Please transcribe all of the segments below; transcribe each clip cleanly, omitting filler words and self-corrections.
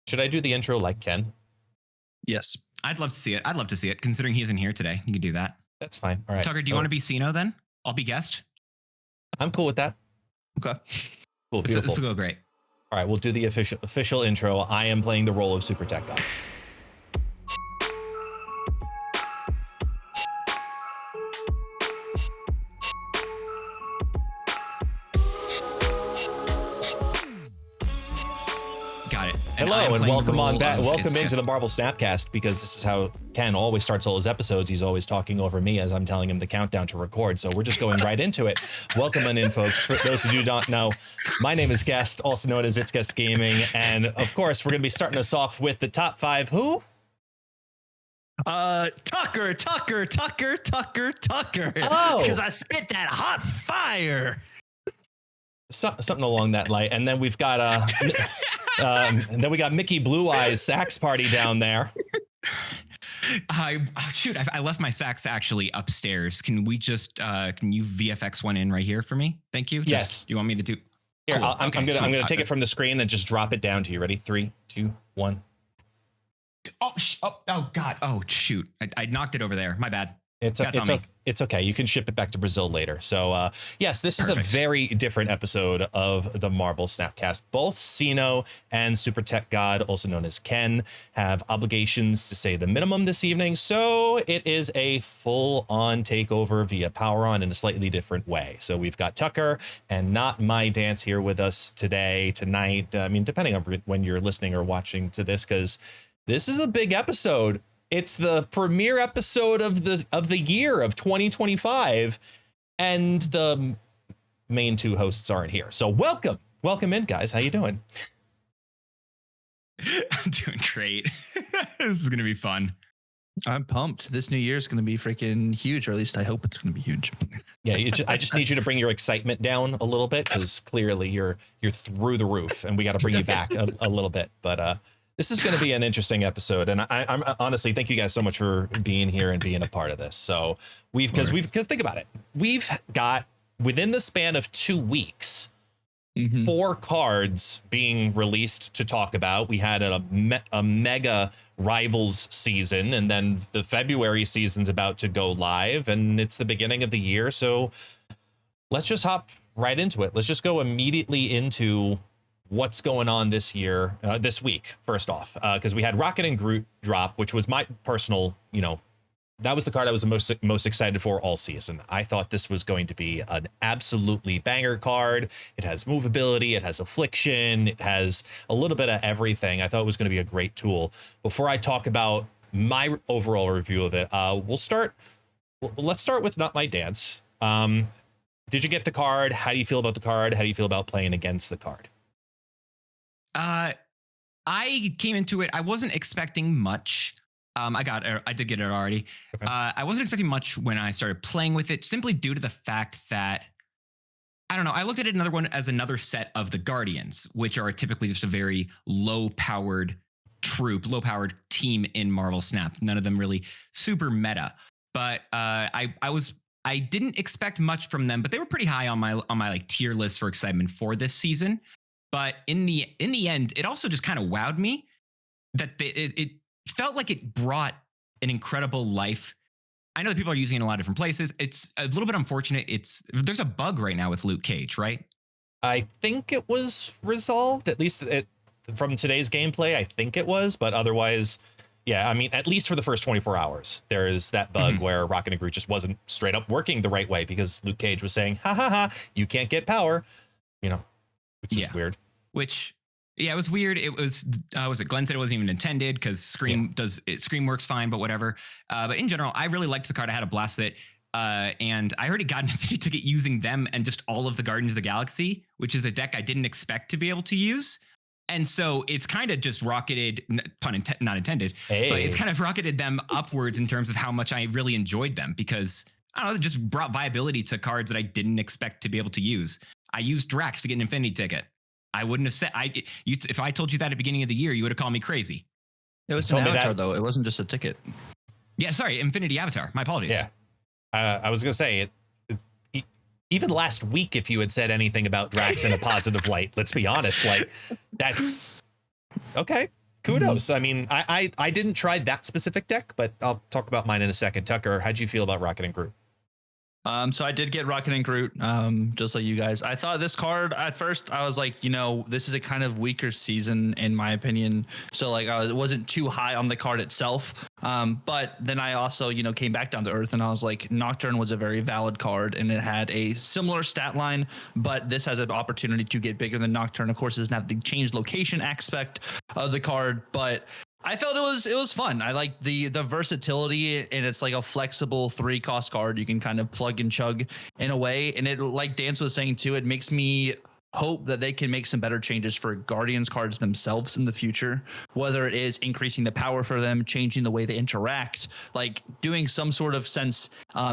Should I do the intro like Ken? Yes. I'd love to see it. I'd love to see it, considering he isn't here today. You could do that. That's fine. All right. Tucker, do you want to be Sino then? I'll be guest. I'm cool with that. Okay. Cool. This Beautiful. will go great. All right. We'll do the official intro. I am playing the role of Super Tech God. Got it. Hello and welcome on back. Welcome into the Marvel Snapcast, because this is how Ken always starts all his episodes. He's always talking over me as I'm telling him the countdown to record. So we're just going right into it. Welcome on in, folks. For those who do not know, my name is Guest, also known as It's Guest Gaming. And of course, we're going to be starting us off with the top 5. Who? Tucker. Oh. Because I spit that hot fire. Something along that line. And then we've got and then we got Mickey Blue Eyes Sax Party down there. I left my sax actually upstairs. Can we just can you VFX one in right here for me? Thank you. Yes. You want me to do? Here, Cool. I'm Okay, gonna take it from the screen and just drop it down to you. Ready? 3, 2, 1. Oh God. Oh shoot. I knocked it over there. My bad. It's okay. You can ship it back to Brazil later. So yes, this is a very different episode of the Marvel Snapcast. Both Sino and Super Tech God, also known as Ken, have obligations to say the minimum this evening. So it is a full-on takeover via Power On in a slightly different way. So we've got Tucker and Not My Dance here with us tonight. I mean, depending on when you're listening or watching to this, because this is a big episode. It's the premiere episode of the year of 2025, and the main two hosts aren't here. So welcome in, guys. How you doing? I'm doing great. This is gonna be fun. I'm pumped. This new year is going to be freaking huge, or at least I hope it's going to be huge. Yeah, I just need you to bring your excitement down a little bit, because clearly you're through the roof, and we got to bring you back a little bit. But this is going to be an interesting episode, and I'm honestly, thank you guys so much for being here and being a part of this. So because think about it, we've got within the span of 2 weeks, 4 cards being released to talk about. We had a mega Rivals season, and then the February season's about to go live, and it's the beginning of the year. So let's just hop right into it. Let's just go immediately into what's going on this week, first off, because we had Rocket and Groot drop, which was my personal, that was the card I was the most excited for all season. I thought this was going to be an absolutely banger card. It has movability, it has affliction, it has a little bit of everything. I thought it was going to be a great tool. Before I talk about my overall review of it, let's start with Not My Dance. Did you get the card? How do you feel about the card? How do you feel about playing against the card? I came into it. I wasn't expecting much. I did get it already. Okay. I wasn't expecting much when I started playing with it, simply due to the fact that, I don't know, I looked at another one as another set of the Guardians, which are typically just a very low-powered low-powered team in Marvel Snap. None of them really super meta. But I didn't expect much from them, but they were pretty high on my like tier list for excitement for this season. But in the end, it also just kind of wowed me that it felt like it brought an incredible life. I know that people are using it in a lot of different places. It's a little bit unfortunate. There's a bug right now with Luke Cage, right? I think it was resolved, at least from today's gameplay. I think it was, but otherwise, yeah, I mean, at least for the first 24 hours, there is that bug where Rocket and Groot just wasn't straight up working the right way, because Luke Cage was saying, ha ha ha, you can't get power, which is weird. It was weird. It was Glenn said it wasn't even intended, because Scream works fine, but whatever. But in general, I really liked the card. I had a blast with it. And I already got an Infinity Ticket using them and just all of the Guardians of the Galaxy, which is a deck I didn't expect to be able to use. And so it's kind of just rocketed, not intended, but it's kind of rocketed them upwards in terms of how much I really enjoyed them, because I don't know, it just brought viability to cards that I didn't expect to be able to use. I used Drax to get an Infinity Ticket. I wouldn't have said if I told you that at the beginning of the year, you would have called me crazy. It was an avatar, though. It wasn't just a ticket. Yeah, sorry, Infinity Avatar. My apologies. Yeah, I was gonna say even last week, if you had said anything about Drax in a positive light, let's be honest, like, that's okay. kudos. I mean, I didn't try that specific deck, but I'll talk about mine in a second. Tucker, how'd you feel about Rocket and Groot? So I did get Rocket and Groot, just like you guys. I thought this card at first, I was like, this is a kind of weaker season in my opinion. So like, it wasn't too high on the card itself. But then I also, came back down to earth and I was like, Nocturne was a very valid card and it had a similar stat line, but this has an opportunity to get bigger than Nocturne. Of course, it doesn't have the change location aspect of the card, but I felt it was fun. I like the versatility, and it's like a flexible 3-cost card you can kind of plug and chug in a way. And it, like Dance was saying too, it makes me hope that they can make some better changes for Guardians cards themselves in the future, whether it is increasing the power for them, changing the way they interact, like doing some sort of sense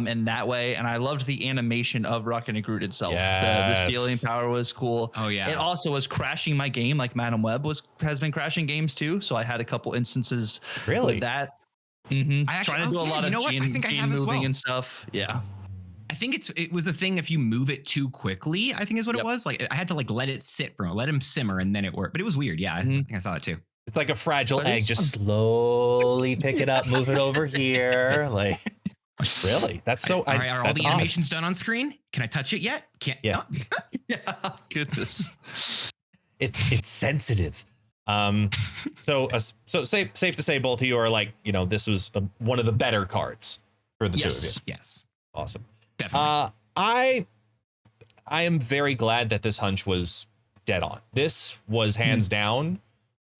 in that way. And I loved the animation of Rocket and Groot itself. Yes. The stealing power was cool. Oh yeah. It also was crashing my game, like Madam Web has been crashing games too. So I had a couple instances with that. I actually, trying to do a lot of gene moving and stuff. Yeah. I think it was a thing if you move it too quickly, I think is what it was. Like I had to let it sit let him simmer and then it worked. But it was weird. Yeah, I think I saw it too. It's like a fragile egg. Just slowly pick it up, move it over here. Like, really? That's so. All right, are all the odd. animations done on screen? Can I touch it yet? Can't. Yeah. Yeah. Goodness. It's sensitive. So safe to say, both of you are like, this was one of the better cards for the two of you. Yes. Awesome. Definitely. I am very glad that this hunch was dead on. This was hands down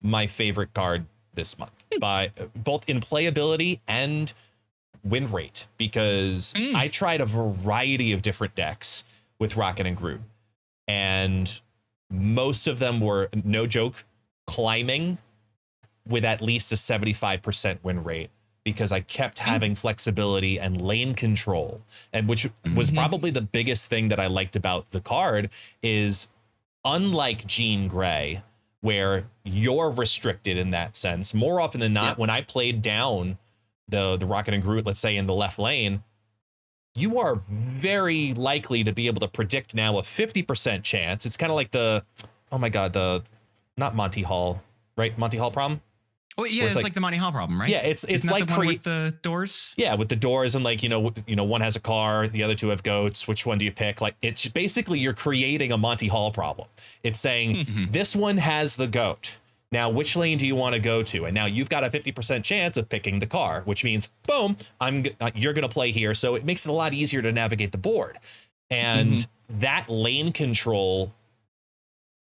my favorite card this month, by both in playability and win rate, because I tried a variety of different decks with Rocket and Groot, and most of them were, no joke, climbing with at least a 75% win rate, because I kept having flexibility and lane control, and which was probably the biggest thing that I liked about the card is, unlike Jean Grey, where you're restricted in that sense, more often than not, when I played down the Rocket and Groot, let's say in the left lane, you are very likely to be able to predict now a 50% chance. It's kind of like not Monty Hall, right? Monty Hall problem? Oh yeah, it's like the Monty Hall problem, right? Yeah, it's like the one with the doors. Yeah, with the doors, and like one has a car, the other two have goats. Which one do you pick? Like, it's basically you're creating a Monty Hall problem. It's saying this one has the goat. Now, which lane do you want to go to? And now you've got a 50% chance of picking the car, which means boom, you're going to play here. So it makes it a lot easier to navigate the board, and that lane control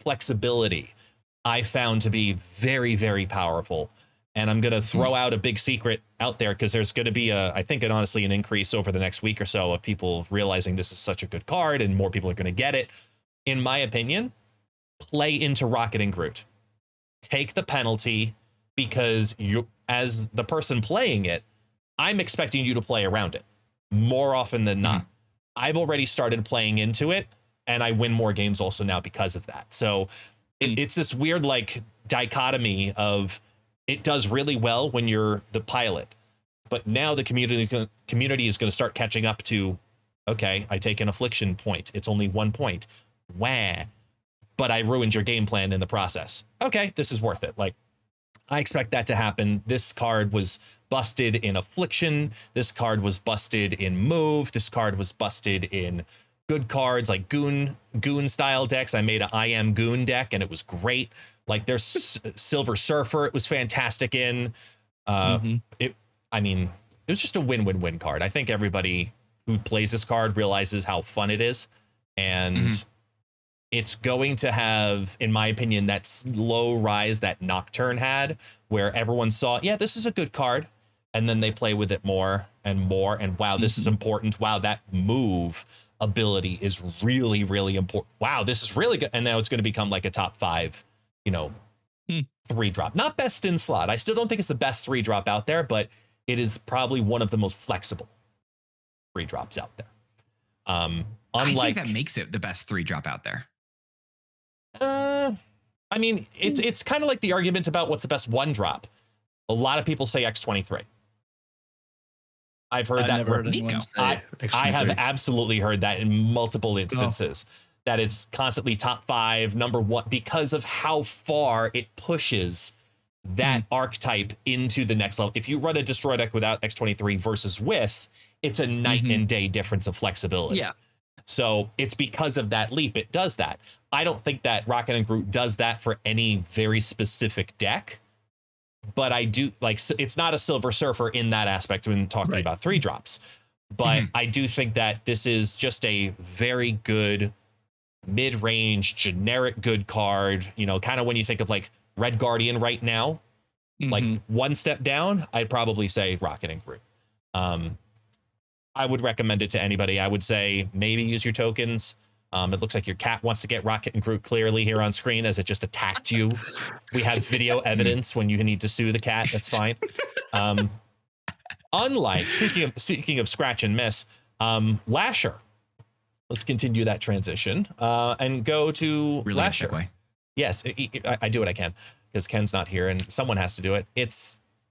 flexibility I found to be very, very powerful. And I'm going to throw out a big secret out there, because there's going to be I think honestly an increase over the next week or so of people realizing this is such a good card and more people are going to get it. In my opinion, play into Rocket and Groot. Take the penalty, because you, as the person playing it, I'm expecting you to play around it more often than not. I've already started playing into it, and I win more games also now because of that. So it's this weird like dichotomy of, it does really well when you're the pilot, but now the community is going to start catching up to, okay, I take an affliction point. It's only 1 point. Wah. But I ruined your game plan in the process. Okay, this is worth it. Like, I expect that to happen. This card was busted in affliction. This card was busted in move. This card was busted in good cards like goon style decks. I made a I Am Goon deck, and it was great. Like, there's Silver Surfer, it was fantastic in. It was just a win-win-win card. I think everybody who plays this card realizes how fun it is. And it's going to have, in my opinion, that slow rise that Nocturne had, where everyone saw, yeah, this is a good card. And then they play with it more and more. And wow, this is important. Wow, that move ability is really, really important. Wow, this is really good. And now it's going to become like a top 5, 3-drop. Not best in slot. I still don't think it's the best 3-drop out there, but it is probably one of the most flexible 3-drops out there. I think that makes it the best 3-drop out there. I mean, it's kind of like the argument about what's the best 1-drop. A lot of people say X-23. I've heard that. Never heard anyone say I have absolutely heard that in multiple instances. That it's constantly top 5, number 1, because of how far it pushes that archetype into the next level. If you run a Destroy deck without X23 versus with, it's a night and day difference of flexibility. Yeah. So it's because of that leap it does that. I don't think that Rocket and Groot does that for any very specific deck, but I do like, it's not a Silver Surfer in that aspect when talking about 3-drops. But I do think that this is just a very good mid-range, generic good card. You know, kind of when you think of like Red Guardian right now, like one step down, I'd probably say Rocket and Groot. I would recommend it to anybody. I would say maybe use your tokens. It looks like your cat wants to get Rocket and Groot clearly here on screen as it just attacked you. We have video evidence when you need to sue the cat. That's fine. Unlike, speaking of scratch and miss, Lasher. Let's continue that transition and go to Really Lasher. segue. Yes, I do what I can because Ken's not here and someone has to do it.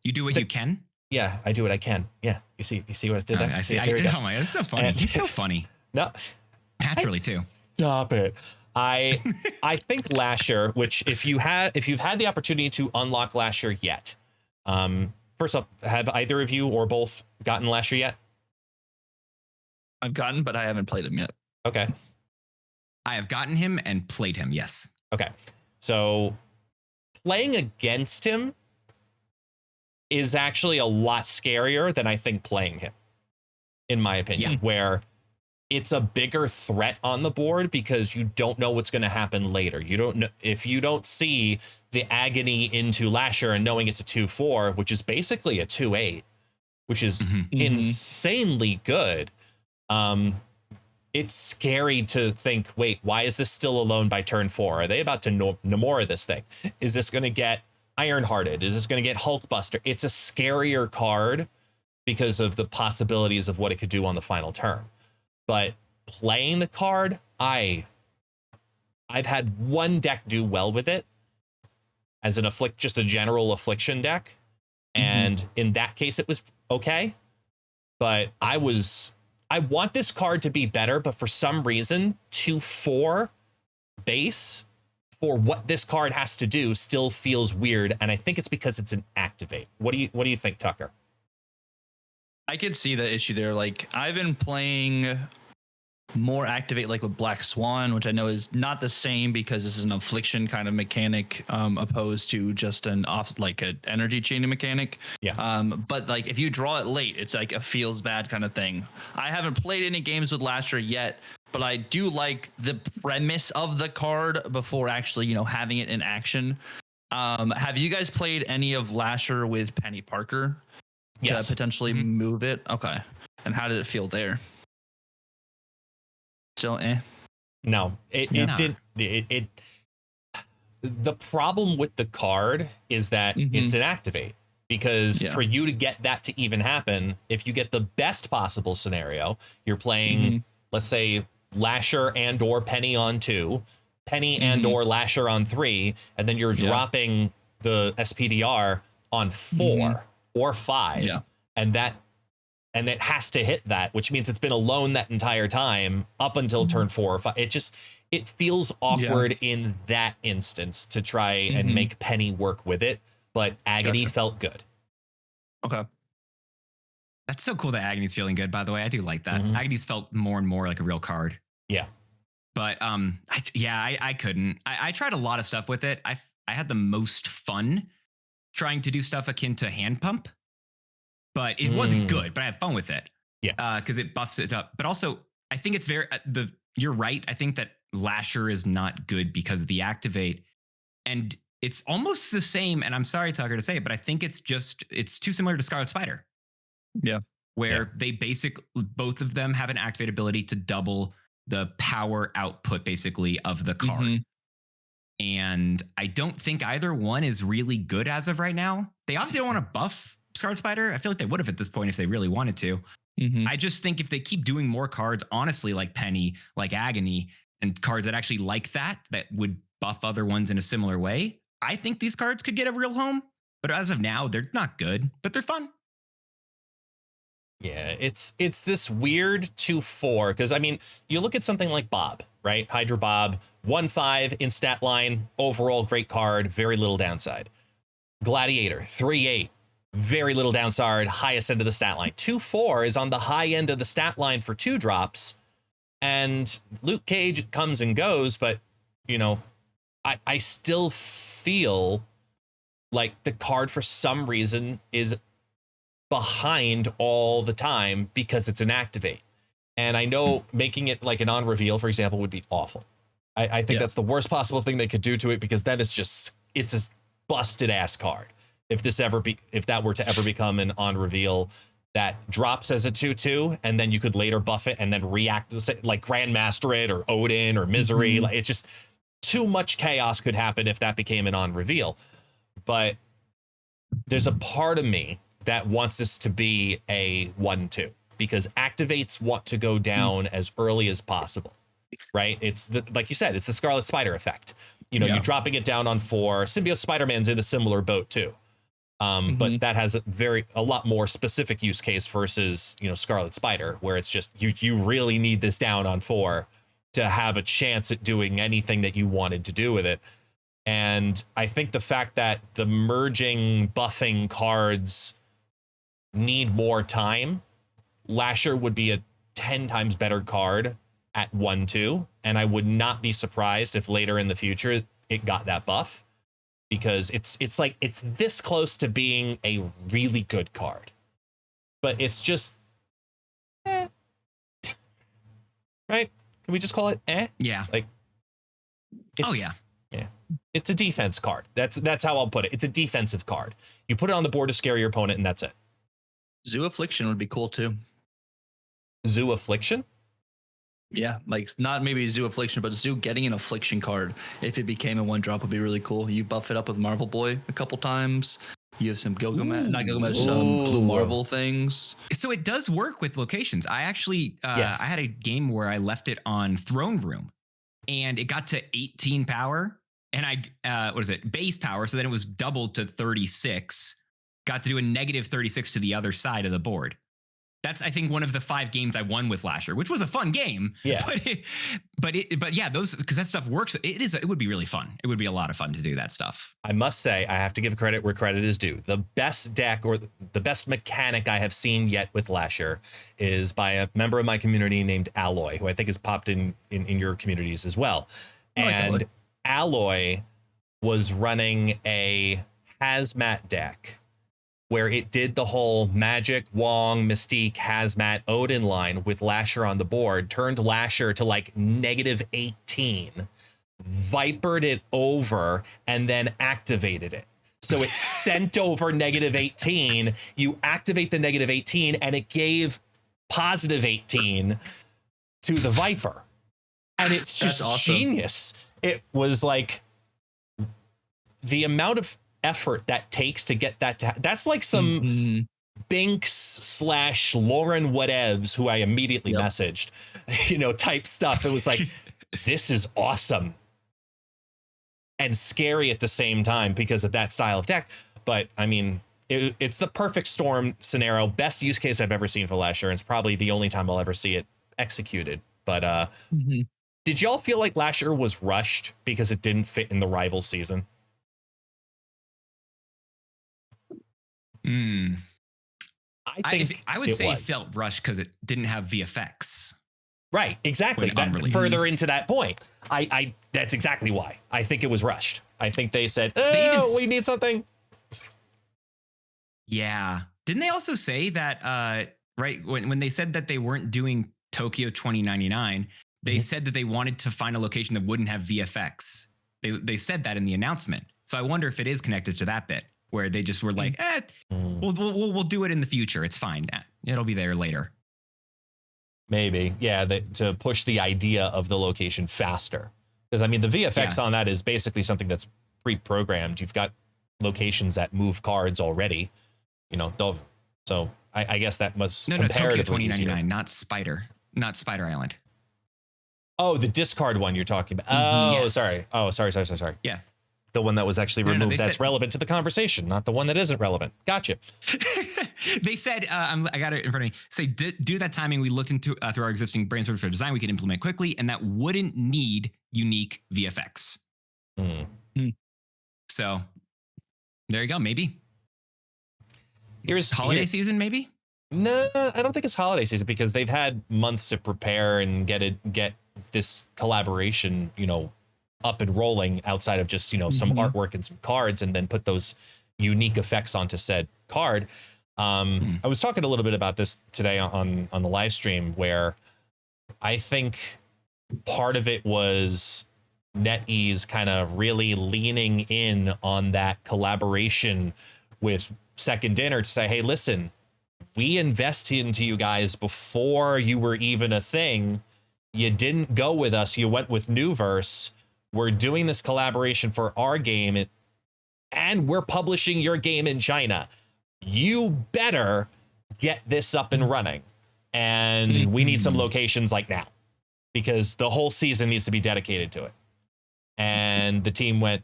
You do what you can. Yeah, I do what I can. Yeah, you see what I did there? I see. There we go. Oh my god, it's so funny. He's so funny. No, Naturally too. stop it. I think Lasher, which if you've had the opportunity to unlock Lasher yet, first up, have either of you or both gotten Lasher yet? I've gotten, but I haven't played him yet. Okay. I have gotten him and played him. Yes. Okay. So playing against him is actually a lot scarier than I think playing him, in my opinion, where it's a bigger threat on the board because you don't know what's going to happen later. You don't know if you don't see the agony into Lasher and knowing it's a 2/4, which is basically a 2/8, which is insanely good. It's scary to think, wait, why is this still alone by turn 4? Are they about to Nomura this thing? Is this going to get Ironhearted? Is this going to get Hulkbuster? It's a scarier card because of the possibilities of what it could do on the final turn. But playing the card, I've had one deck do well with it as an just a general affliction deck. And in that case, it was okay. But I want this card to be better, but for some reason, 2/4 base for what this card has to do still feels weird. And I think it's because it's an activate. What do you think, Tucker? I could see the issue there. Like, I've been playing more activate, like with Black Swan, which I know is not the same because this is an affliction kind of mechanic, opposed to just an energy chaining mechanic. Yeah. But like if you draw it late, it's like a feels bad kind of thing. I haven't played any games with Lasher yet, but I do like the premise of the card before actually, having it in action. Have you guys played any of Lasher with Penny Parker? Yes. To potentially move it? Okay. And how did it feel there? Still, No, it did. The problem with the card is that it's an activate because for you to get that to even happen, if you get the best possible scenario, you're playing, let's say, Lasher and or Penny on 2, Penny and or Lasher on 3, and then you're dropping the SPDR on 4 or 5, and it has to hit that, which means it's been alone that entire time up until turn 4 or 5. It feels awkward in that instance to try and make Penny work with it, but Agony felt good. Okay. That's so cool that Agony's feeling good, by the way. I do like that. Agony's felt more and more like a real card. Yeah. But I couldn't. I tried a lot of stuff with it. I had the most fun trying to do stuff akin to Hand Pump. But it wasn't good, but I had fun with it. Yeah. Because it buffs it up. But also, I think it's you're right. I think that Lasher is not good because of the activate. And it's almost the same. And I'm sorry, Tucker, to say it, but I think it's too similar to Scarlet Spider. Yeah. Where they both of them have an activate ability to double the power output, basically, of the card. And I don't think either one is really good as of right now. They obviously don't want to buff Scarlet Spider. I feel like they would have at this point if they really wanted to. I just think if they keep doing more cards, honestly, like Penny, like Agony, and cards that actually like that would buff other ones in a similar way, I think these cards could get a real home. But as of now, they're not good, but they're fun. Yeah, it's this weird 2/4 because I mean, you look at something like Bob, right? Hydra Bob, 1/5 in stat line, overall great card, very little downside. Gladiator 3-8, very little downside, highest end of the stat line. 2-4 is on the high end of the stat line for 2-drops. And Luke Cage comes and goes, but I still feel like the card for some reason is behind all the time because it's an activate. And I know making it like an on reveal, for example, would be awful. I think that's the worst possible thing they could do to it, because then it's a busted ass card. If that were to ever become an on reveal that drops as a 2/2, and then you could later buff it and then react like Grandmaster it or Odin or Misery. Like, it's just too much chaos could happen if that became an on reveal. But there's a part of me that wants this to be a 1/2, because activates want to go down as early as possible, right? It's like you said, it's the Scarlet Spider effect. You're dropping it down on 4. Symbiote Spider-Man's in a similar boat too. But that has a lot more specific use case versus, Scarlet Spider, where it's just you really need this down on 4 to have a chance at doing anything that you wanted to do with it. And I think the fact that the merging buffing cards need more time, Lasher would be a 10 times better card at 1/2, and I would not be surprised if later in the future it got that buff, because it's this close to being a really good card, but it's just right? Can we just call it Yeah. Like, yeah. It's a defense card. That's how I'll put it. It's a defensive card. You put it on the board to scare your opponent, and that's it. Zoo Affliction would be cool too. Zoo Affliction? Yeah, like not maybe Zoo Affliction, but Zoo getting an Affliction card, if it became a 1-drop, would be really cool. You buff it up with Marvel Boy a couple times. You have some not Gilgamesh, some Blue Marvel things. So it does work with locations. I actually, Yes. I had a game where I left it on Throne Room, and it got to 18 power, and base power. So then it was doubled to 36. Got to do a negative 36 to the other side of the board. That's, I think, one of the 5 games I won with Lasher, which was a fun game. Yeah. But yeah, because that stuff works. It would be really fun. It would be a lot of fun to do that stuff. I must say, I have to give credit where credit is due. The best deck, or the best mechanic I have seen yet with Lasher, is by a member of my community named Alloy, who I think has popped in your communities as well. And Alloy was running a hazmat deck where it did the whole Magic, Wong, Mystique, Hazmat, Odin line with Lasher on the board, turned Lasher to like negative 18, vipered it over, and then activated it. So it sent over negative 18, you activate the negative 18, and it gave positive 18 to the Viper. And it's just awesome. Genius. It was like the amount of effort that takes to get that that's like some Binks / Lauren whatevs, who I immediately messaged, type stuff. It was like, this is awesome and scary at the same time because of that style of deck. But I mean, it's the perfect storm scenario, best use case I've ever seen for Lasher, and it's probably the only time I'll ever see it executed. But did y'all feel like Lasher was rushed because it didn't fit in the rival season? I would say it felt rushed because it didn't have VFX. Right, exactly. Further into that point, I that's exactly why I think it was rushed. I think they said, we need something. Yeah. Didn't they also say that, right, when they said that they weren't doing Tokyo 2099, they said that they wanted to find a location that wouldn't have VFX. They said that in the announcement. So I wonder if it is connected to that bit where they just were like, we'll do it in the future. It's fine. It'll be there later. Maybe. Yeah. To push the idea of the location faster. Because I mean, the VFX on that is basically something that's pre-programmed. You've got locations that move cards already, so I guess that was Tokyo 2099, not Spider Island. Oh, the discard one you're talking about. Oh, yes. Sorry. Oh, sorry. Yeah. The one that was actually removed that's relevant to the conversation, not the one that isn't relevant. Gotcha. They said, I got it in front of me. Say, due to that timing, we looked into through our existing brainstorm for design we could implement quickly, and that wouldn't need unique VFX. So There you go. Maybe Here's holiday season. Maybe. No, I don't think it's holiday season because they've had months to prepare and get this collaboration, up and rolling outside of just, some artwork and some cards, and then put those unique effects onto said card. I was talking a little bit about this today on the live stream, where I think part of it was NetEase kind of really leaning in on that collaboration with Second Dinner to say, hey, listen, we invested into you guys before you were even a thing. You didn't go with us. You went with Newverse. We're doing this collaboration for our game, and we're publishing your game in China. You better get this up and running. And we need some locations like now, because the whole season needs to be dedicated to it. And the team went,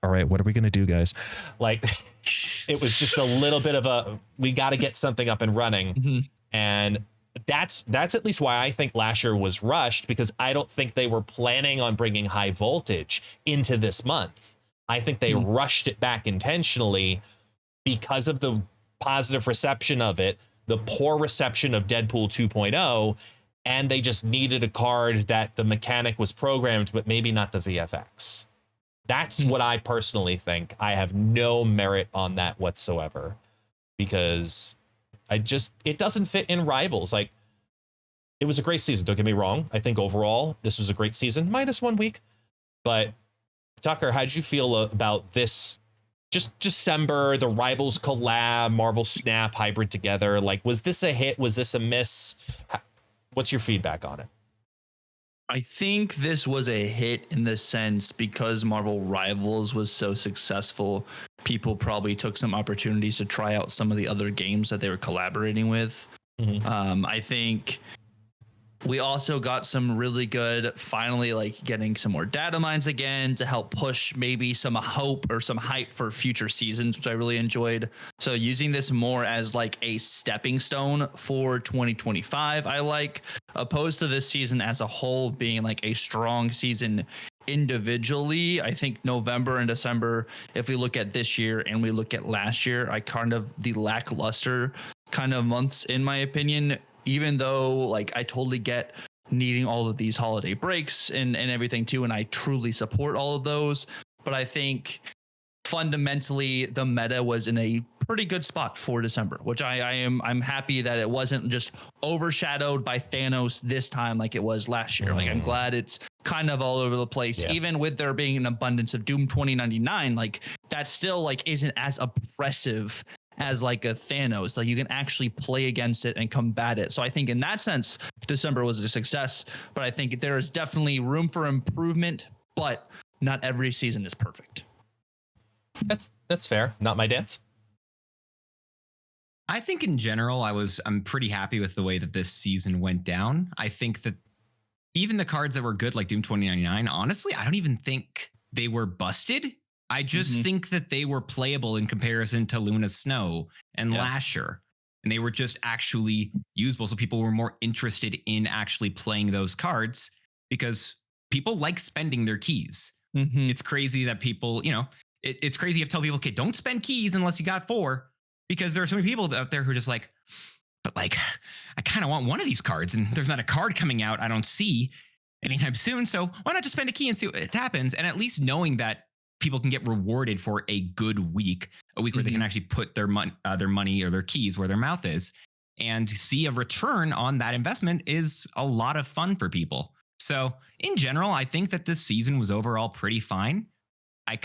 all right, what are we going to do, guys? Like, it was just a little bit of we got to get something up and running. And that's at least why I think Lasher was rushed, because I don't think they were planning on bringing High Voltage into this month. I think they rushed it back intentionally because of the positive reception of it, the poor reception of Deadpool 2.0, and they just needed a card that the mechanic was programmed, but maybe not the VFX. That's what I personally think. I have no merit on that whatsoever, because it doesn't fit in Rivals. Like, it was a great season. Don't get me wrong. I think overall this was a great season, minus 1 week. But Tucker, how did you feel about this? Just December, the Rivals collab, Marvel Snap hybrid together. Like, was this a hit? Was this a miss? What's your feedback on it? I think this was a hit in the sense because Marvel Rivals was so successful, people probably took some opportunities to try out some of the other games that they were collaborating with. I think we also got some really good, finally, like getting some more data mines again to help push maybe some hope or some hype for future seasons, which I really enjoyed. So using this more as like a stepping stone for 2025, I like, opposed to this season as a whole being like a strong season individually. I think November and December, if we look at this year and we look at last year, I kind of the lackluster kind of months, in my opinion, even though like I totally get needing all of these holiday breaks and everything too. And I truly support all of those. But I think fundamentally the meta was in a pretty good spot for December, which I'm happy that it wasn't just overshadowed by Thanos this time like it was last year. Like, I'm glad it's kind of all over the place, even with there being an abundance of Doom 2099. Like, that still like isn't as oppressive as like a Thanos. Like, you can actually play against it and combat it. So I think in that sense, December was a success, but I think there is definitely room for improvement, but not every season is perfect. That's fair. Not my dance. I think in general, I'm pretty happy with the way that this season went down. I think that even the cards that were good, like Doom 2099, honestly, I don't even think they were busted. I just think that they were playable in comparison to Luna Snow and Lasher. And they were just actually usable. So people were more interested in actually playing those cards because people like spending their keys. It's crazy that people, it's crazy if tell people, okay, don't spend keys unless you got 4, because there are so many people out there who are just like, but like, I kind of want one of these cards and there's not a card coming out I don't see anytime soon. So why not just spend a key and see what happens? And at least knowing that people can get rewarded for a good week, a week where they can actually put their money or their keys where their mouth is, and see a return on that investment is a lot of fun for people. So in general, I think that this season was overall pretty fine. I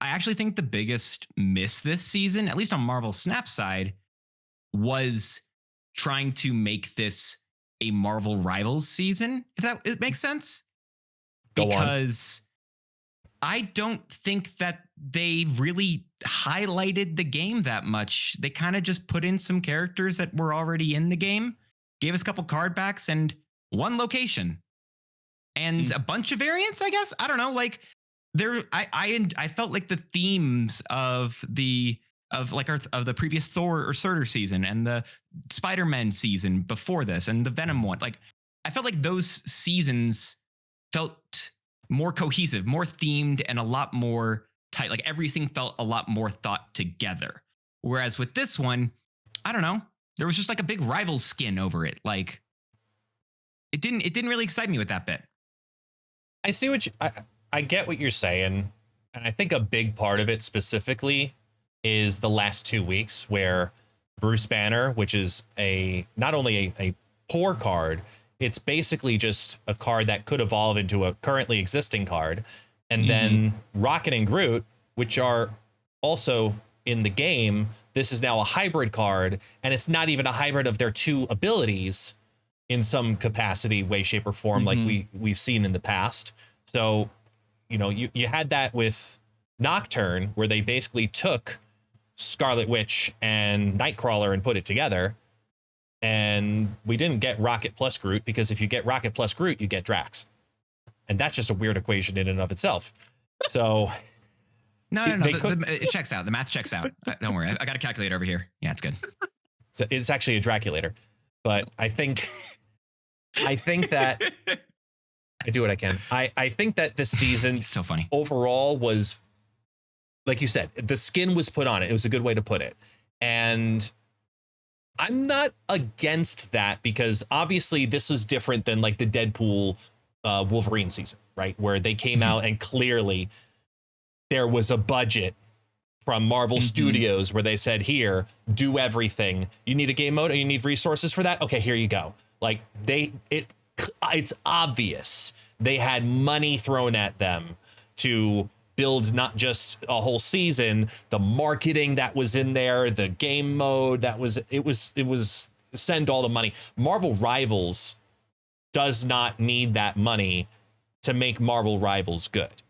actually think the biggest miss this season, at least on Marvel Snap side, was trying to make this a Marvel Rivals season, if it makes sense. Because I don't think that they really highlighted the game that much. They kind of just put in some characters that were already in the game, gave us a couple card backs and one location and a bunch of variants, I guess. I don't know. Like, I felt like the themes of the previous Thor or Surtur season and the Spider-Man season before this and the Venom one, like, I felt like those seasons felt more cohesive, more themed, and a lot more tight. Like everything felt a lot more thought together. Whereas with this one, I don't know. There was just like a big rival skin over it. Like it didn't really excite me with that bit. I see what I get what you're saying. And I think a big part of it specifically is the last 2 weeks where Bruce Banner, which is not only a poor card, it's basically just a card that could evolve into a currently existing card. And then Rocket and Groot, which are also in the game, this is now a hybrid card, and it's not even a hybrid of their two abilities in some capacity, way, shape, or form, like we've seen in the past. So, you know, you had that with Nocturne, where they basically took Scarlet Witch and Nightcrawler and put it together. And we didn't get Rocket plus Groot, because if you get Rocket plus Groot, you get Drax. And that's just a weird equation in and of itself. So no. It checks out. The math checks out. Don't worry. I got a calculator over here. Yeah, it's good. So it's actually a Draculator. But I think that I do what I can. I think that this season so funny overall was, like you said, the skin was put on it. It was a good way to put it. And I'm not against that, because obviously this was different than like the Deadpool Wolverine season, right? Where they came out and clearly there was a budget from Marvel Studios where they said, here, do everything. You need a game mode or you need resources for that? Okay, here you go. Like it's obvious they had money thrown at them to build not just a whole season, the marketing that was in there, the game mode it was send all the money. Marvel Rivals does not need that money to make Marvel Rivals good.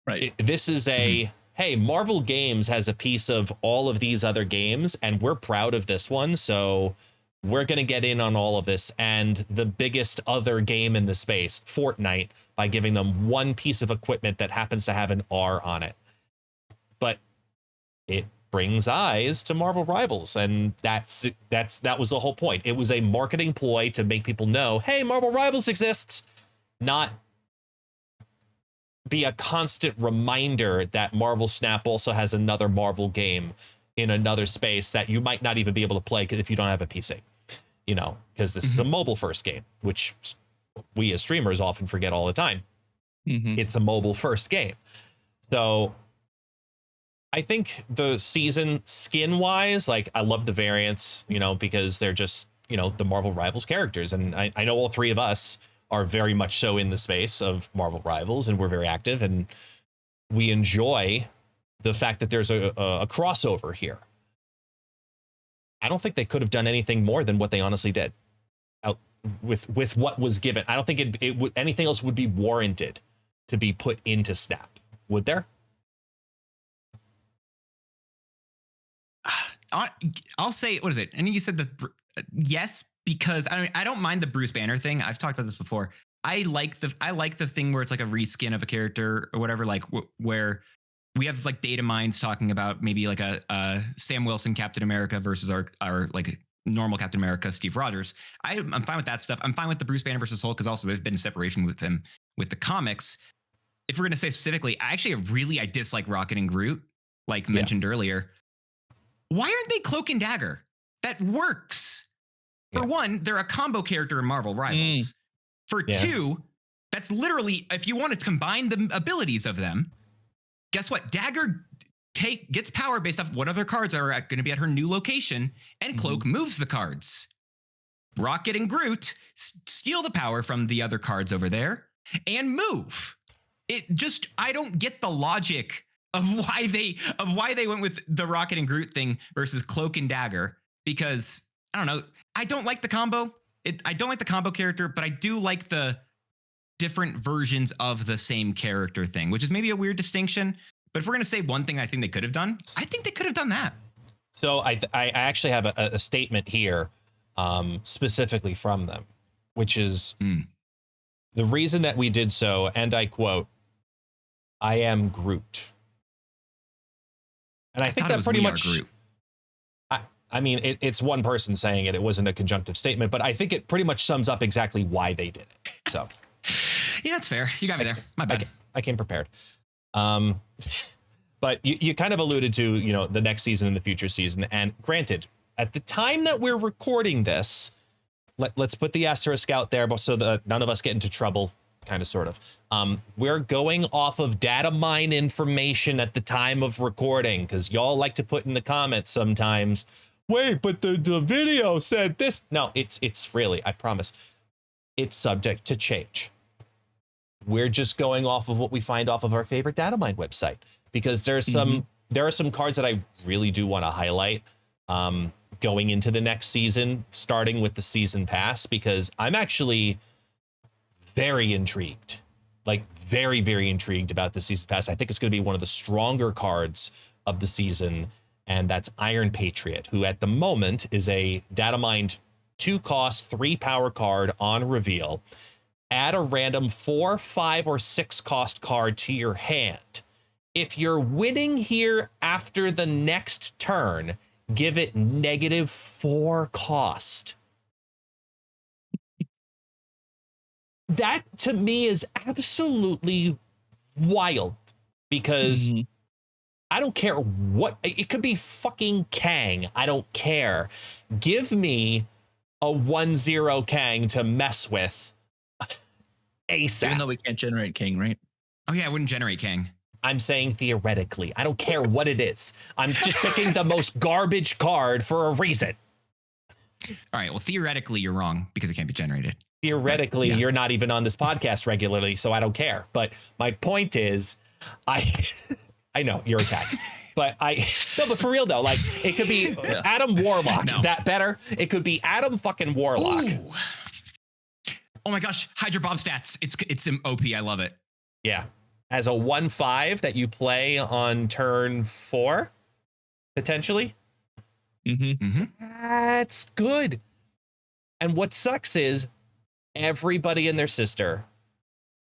Right. This is hey, Marvel Games has a piece of all of these other games, and we're proud of this one, so we're going to get in on all of this. And the biggest other game in the space, Fortnite, by giving them one piece of equipment that happens to have an R on it. But it brings eyes to Marvel Rivals, and that was the whole point. It was a marketing ploy to make people know, hey, Marvel Rivals exists, not be a constant reminder that Marvel Snap also has another Marvel game in another space that you might not even be able to play if you don't have a PC, you know, because this is a mobile first game, which we as streamers often forget all the time. It's a mobile first game. So I think the season skin wise, like I love the variants, you know, because they're just, you know, the Marvel Rivals characters. And I know all three of us are very much so in the space of Marvel Rivals, and we're very active, and we enjoy the fact that there's a crossover here. I don't think they could have done anything more than what they honestly did with what was given. I don't think it would, anything else would be warranted to be put into Snap. Would there? I'll say, what is it? And you said that yes, because I don't mind the Bruce Banner thing. I've talked about this before. I like the thing where it's like a reskin of a character or whatever, like where we have like data mines talking about maybe like a Sam Wilson Captain America versus our like normal Captain America Steve Rogers. I'm fine with that stuff. I'm fine with the Bruce Banner versus Hulk, because also there's been a separation with him with the comics. If we're going to say specifically, I dislike Rocket and Groot, like mentioned earlier. Why aren't they Cloak and Dagger? That works. For one, they're a combo character in Marvel Rivals. For two, that's literally, if you want to combine the abilities of them, guess what? Dagger gets power based off what other cards are going to be at her new location, and Cloak moves the cards. Rocket and Groot steal the power from the other cards over there and move. I don't get the logic of why they went with the Rocket and Groot thing versus Cloak and Dagger, because I don't know. I don't like the combo. I don't like the combo character, but I do like the different versions of the same character thing, which is maybe a weird distinction. But if we're going to say one thing I think they could have done, I think they could have done that. So I actually have a statement here specifically from them, which is the reason that we did so, and I quote, "I am Groot." And I think that pretty much Groot. I mean, it's one person saying it. It wasn't a conjunctive statement, but I think it pretty much sums up exactly why they did it. So, yeah, that's fair. You got me there. My bad. I came prepared. But you kind of alluded to, the next season and the future season. And granted, at the time that we're recording this, let's put the asterisk out there so that none of us get into trouble, kind of, sort of. We're going off of data mine information at the time of recording, because y'all like to put in the comments sometimes, wait, but the video said this. No, it's really, I promise, it's subject to change. We're just going off of what we find off of our favorite data mine website, because there are some cards that I really do want to highlight going into the next season, starting with the season pass, because I'm actually very intrigued, like very, very intrigued about the season pass. I think it's going to be one of the stronger cards of the season, and that's Iron Patriot, who at the moment is a data mined 2-cost, 3-power card on reveal. Add a random 4, 5, or 6-cost card to your hand. If you're winning here after the next turn, give it -4 cost. That to me is absolutely wild, because I don't care what, it could be fucking Kang. I don't care. Give me a 1/0 Kang to mess with ASAP. Even though we can't generate King, right? Oh yeah, I wouldn't generate King. I'm saying theoretically. I don't care what it is. I'm just picking the most garbage card for a reason. All right, well, theoretically, you're wrong because it can't be generated. Theoretically, yeah. You're not even on this podcast regularly, so I don't care. But my point is, I know you're attacked. But but for real though, like, it could be Adam Warlock. No. That better? It could be Adam fucking Warlock. Ooh. Oh my gosh, Hydra Bob stats. It's OP. I love it. Yeah. As a 1/5 that you play on turn 4, potentially. That's good. And what sucks is everybody and their sister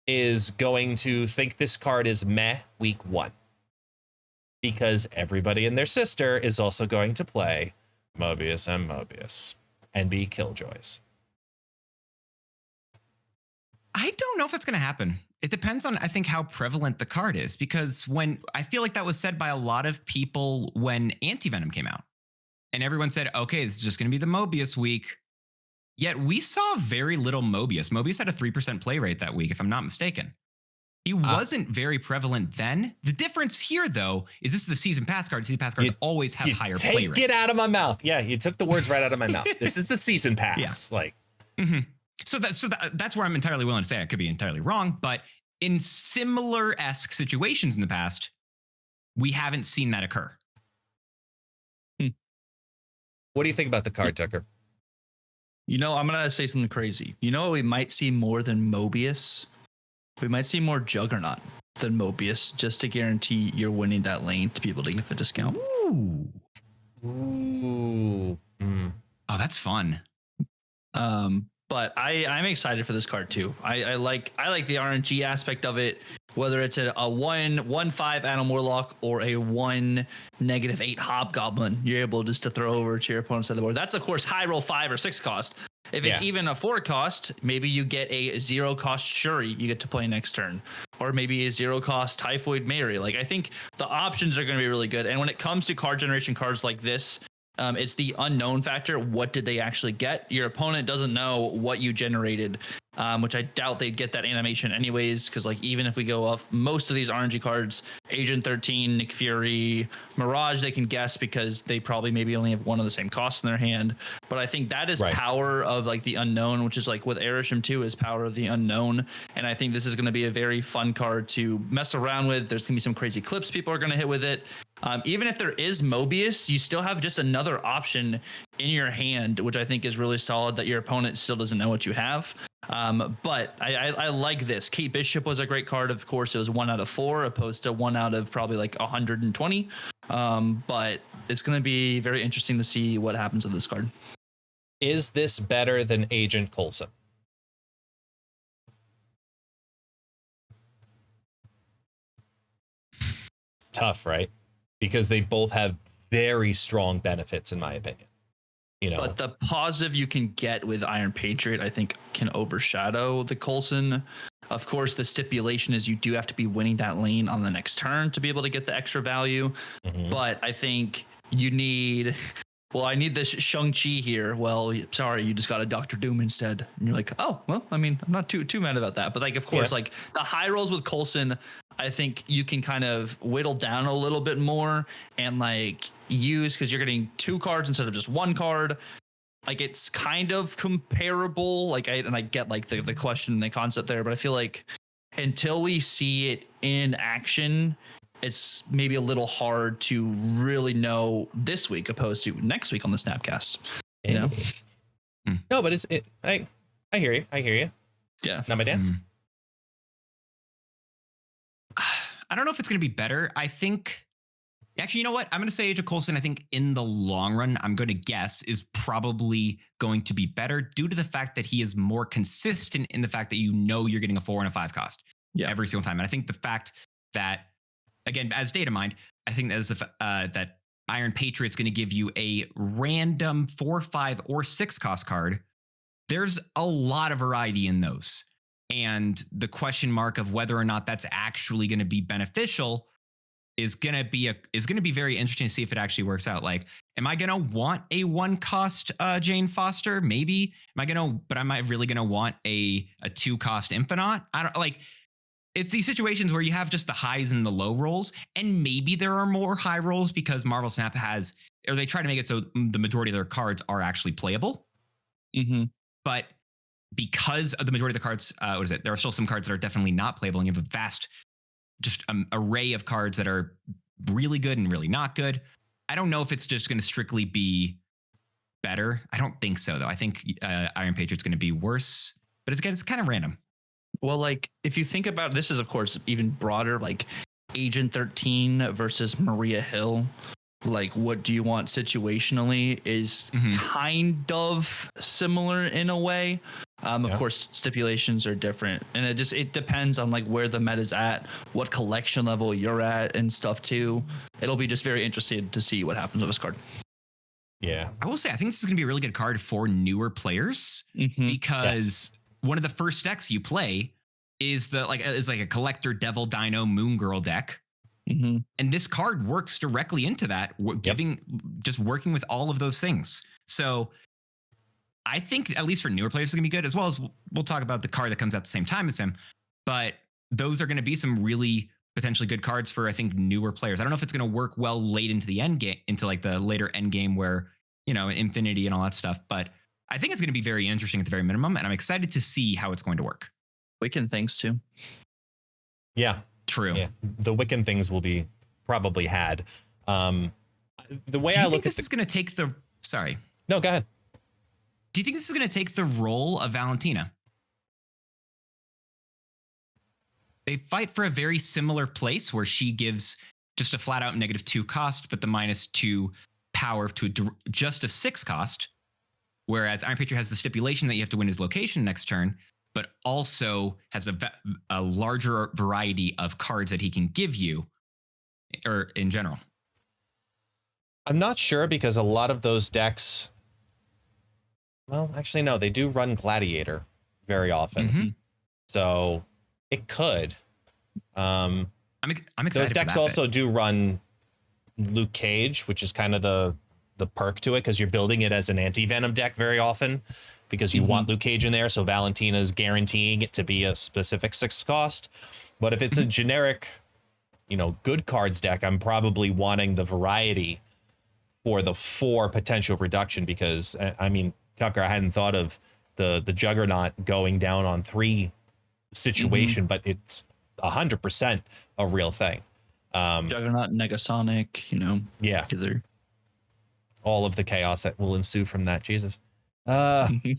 is going to think this card is meh week 1. Because everybody and their sister is also going to play Mobius and be Killjoys. I don't know if that's going to happen. It depends on, I think, how prevalent the card is, because when I feel like that was said by a lot of people when Anti-Venom came out, and everyone said, okay, this is just going to be the Mobius week. Yet we saw very little Mobius. Mobius had a 3% play rate that week, if I'm not mistaken. He wasn't very prevalent then. The difference here, though, is this is the season pass card. Season pass cards always have higher play rate. Take it out of my mouth. Yeah, you took the words right out of my mouth. This is the season pass. Yeah. Like, So that's where I'm entirely willing to say I could be entirely wrong. But in similar-esque situations in the past, we haven't seen that occur. What do you think about the card, Tucker? I'm going to say something crazy. You know what we might see more than Mobius? We might see more Juggernaut than Mobius, just to guarantee you're winning that lane to be able to get the discount. Ooh. Ooh. Oh, that's fun. But I'm excited for this card too. I like the RNG aspect of it, whether it's a 1/5 Adam Warlock or a 1 -8 Hobgoblin. You're able just to throw over to your opponent's side of the board. That's of course high roll 5 or 6 cost. If it's even a 4 cost, maybe you get a 0 cost Shuri you get to play next turn, or maybe a 0 cost Typhoid Mary. Like, I think the options are going to be really good. And when it comes to card generation cards like this, it's the unknown factor. What did they actually get? Your opponent doesn't know what you generated, which I doubt they'd get that animation anyways. Because like, even if we go off most of these RNG cards, Agent 13, Nick Fury, Mirage, they can guess because they probably maybe only have one of the same costs in their hand. But I think that is power of like the unknown, which is like with Arishem 2 is power of the unknown. And I think this is going to be a very fun card to mess around with. There's going to be some crazy clips people are going to hit with it. Even if there is Mobius, you still have just another option in your hand, which I think is really solid that your opponent still doesn't know what you have. But I like this. Kate Bishop was a great card. Of course, it was 1 out of 4 opposed to 1 out of probably like 120. But it's going to be very interesting to see what happens with this card. Is this better than Agent Coulson? It's tough, right? Because they both have very strong benefits, in my opinion. But the positive you can get with Iron Patriot, I think, can overshadow the Coulson Of course, the stipulation is you do have to be winning that lane on the next turn to be able to get the extra value. But I think you need, well, I need this Shang-Chi here. Well, sorry, you just got a Doctor Doom instead. And you're like, oh, well, I mean, I'm not too mad about that. But like, of course, like the high rolls with Coulson, I think you can kind of whittle down a little bit more and like use, because you're getting 2 cards instead of just 1 card. Like it's kind of comparable. Like I get like the question and the concept there, but I feel like until we see it in action, it's maybe a little hard to really know this week opposed to next week on the Snapcast. You know? No, but I hear you. I hear you. Yeah. Not my dance. I don't know if it's going to be better. I think, actually, you know what? I'm going to say Age of Coulson, I think in the long run, I'm going to guess is probably going to be better due to the fact that he is more consistent in the fact that you know you're getting a 4 and a 5 cost every single time. And I think the fact that, again, as data mined, I think that Iron Patriot's going to give you a random 4, 5, or 6 cost card. There's a lot of variety in those. And the question mark of whether or not that's actually going to be beneficial is going to be very interesting to see if it actually works out. Like, am I going to want a 1 cost Jane Foster? Maybe. Am I really going to want a 2 cost Infinite? I don't like. It's these situations where you have just the highs and the low rolls, and maybe there are more high rolls because Marvel Snap they try to make it so the majority of their cards are actually playable. But because of the majority of the cards, there are still some cards that are definitely not playable, and you have a vast just array of cards that are really good and really not good. I don't know if it's just going to strictly be better. I don't think so, though. I think Iron Patriot's going to be worse, but it's kind of random. Well, like if you think about this, is of course even broader, like Agent 13 versus Maria Hill. Like, what do you want situationally is kind of similar in a way. Of course, stipulations are different, and it depends on like where the meta's at, what collection level you're at, and stuff too. It'll be just very interesting to see what happens with this card. Yeah, I will say I think this is going to be a really good card for newer players because one of the first decks you play is like a Collector Devil Dino Moon Girl deck. And this card works directly into that, just working with all of those things. So I think at least for newer players, it's going to be good, as well as we'll talk about the card that comes out at the same time as him. But those are going to be some really potentially good cards for, I think, newer players. I don't know if it's going to work well late into the end game, into like the later end game where, Infinity and all that stuff. But I think it's going to be very interesting at the very minimum. And I'm excited to see how it's going to work. Wiccan things too. Yeah. True. Yeah, the Wiccan things will be probably had. The way I look at this is going to take the. Sorry. No, go ahead. Do you think this is going to take the role of Valentina? They fight for a very similar place where she gives just a flat out -2 cost, but the -2 power to just a 6 cost. Whereas Iron Patriot has the stipulation that you have to win his location next turn, but also has a larger variety of cards that he can give you, or in general. I'm not sure because a lot of those decks, well, actually, no, they do run Gladiator very often. So it could. I'm excited. Those decks also do run Luke Cage, which is kind of the perk to it because you're building it as an anti-venom deck very often. Because you want Luke Cage in there, so Valentina's guaranteeing it to be a specific 6 cost. But if it's a generic, good cards deck, I'm probably wanting the variety for the 4 potential reduction because, I mean, Tucker, I hadn't thought of the Juggernaut going down on 3 situation, but it's 100% a real thing. Juggernaut, Negasonic, Yeah. Together. All of the chaos that will ensue from that, Jesus.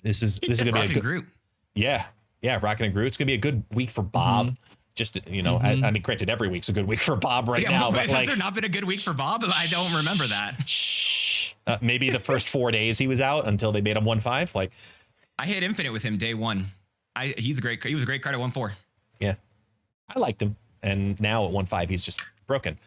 This is gonna be a good Groot. Yeah, Rockin' and Groot. It's gonna be a good week for Bob. Just I mean, granted, every week's a good week for Bob now. But has there not been a good week for Bob? I don't remember that. Shh. Maybe the first 4 days he was out until they made him 1/5. Like, I hit Infinite with him day 1. He was a great card at 1/4. Yeah, I liked him, and now at 1/5 he's just broken.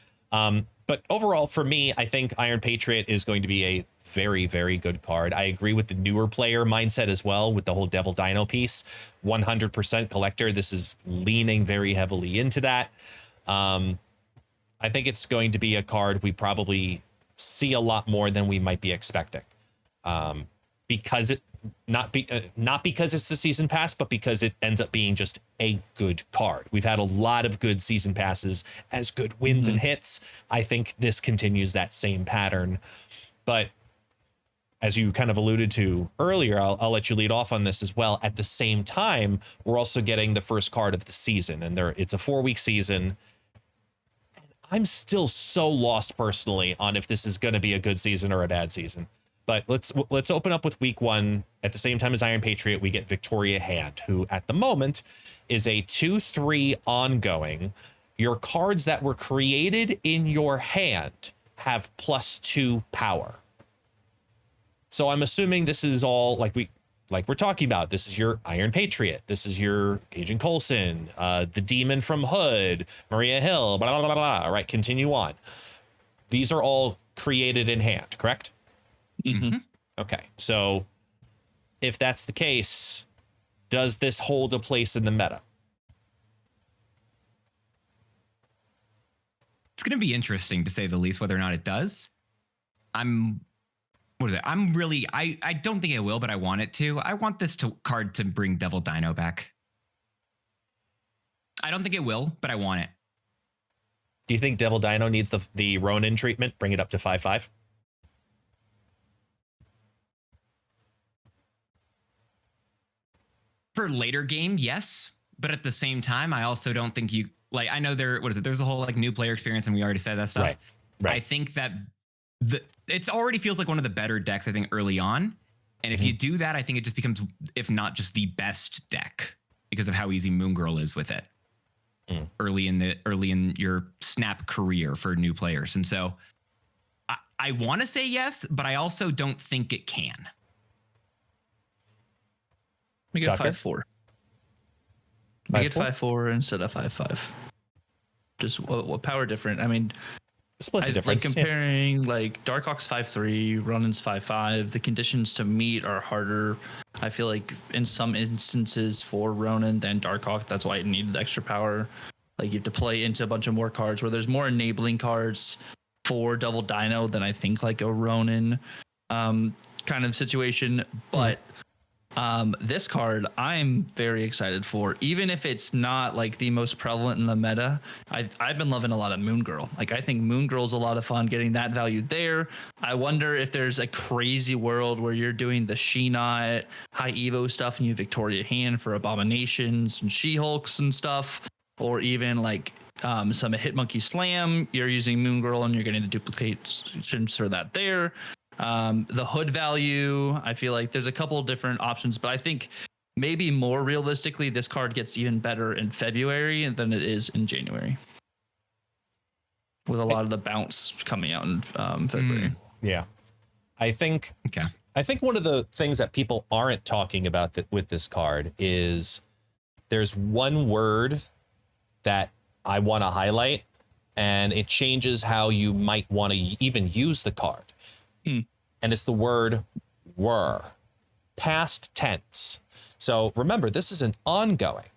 But overall, for me, I think Iron Patriot is going to be a very, very good card. I agree with the newer player mindset as well with the whole Devil Dino piece. 100% collector. This is leaning very heavily into that. I think it's going to be a card we probably see a lot more than we might be expecting. Because it not because it's the season pass, but because it ends up being just a good card. We've had a lot of good season passes as good wins and hits. I think this continues that same pattern. But as you kind of alluded to earlier, I'll let you lead off on this as well. At the same time, we're also getting the first card of the season, and it's a 4-week season. I'm still so lost personally on if this is going to be a good season or a bad season. But let's open up with week 1. At the same time as Iron Patriot, we get Victoria Hand, who at the moment is a 2/3 ongoing. Your cards that were created in your hand have +2 power. So I'm assuming this is all like we're talking about. This is your Iron Patriot. This is your Agent Coulson, the Demon from Hood, Maria Hill, blah, blah, blah, blah. All right, continue on. These are all created in hand, correct? Mm-hmm. Okay, so if that's the case, does this hold a place in the meta? It's going to be interesting to say the least whether or not it does. I don't think it will, but I want it to. I want this card to bring Devil Dino back. I don't think it will, but I want it. Do you think Devil Dino needs the Ronin treatment? Bring it up to 5/5? For later game, yes. But at the same time, I also don't think I know there's a whole new player experience, and we already said that stuff. Right. I think that it's already feels like one of the better decks, I think, early on. And if you do that, I think it just becomes, if not just the best deck, because of how easy Moon Girl is with it early in your Snap career for new players. And so I want to say yes, but I also don't think it can. Make it 5/4. Make it 5/4? 5/4 instead of 5/5. Just what power different? I mean, Splits a difference. Like comparing Darkhawk's 5/3, Ronin's 5/5. The conditions to meet are harder. I feel like in some instances for Ronin than Darkhawk, that's why it needed extra power. Like you have to play into a bunch of more cards where there's more enabling cards for Double Dino than I think like a Ronin kind of situation. But this card I'm very excited for, even if it's not like the most prevalent in the meta. I've been loving a lot of Moon Girl. I think Moon Girl's a lot of fun, getting that value there. I wonder if there's a crazy world where you're doing the She-Not high Evo stuff and you have Victoria Hand for Abominations and She-Hulks and stuff, or even some Hitmonkey Slam, you're using Moon Girl and you're getting the duplications for that there. The Hood value, I feel like there's a couple of different options, but I think maybe more realistically, this card gets even better in February than it is in January, with a lot of the bounce coming out in February. Yeah, I think one of the things that people aren't talking about with this card is there's one word that I want to highlight, and it changes how you might want to even use the card. And it's the word were, past tense. So remember, this is an ongoing.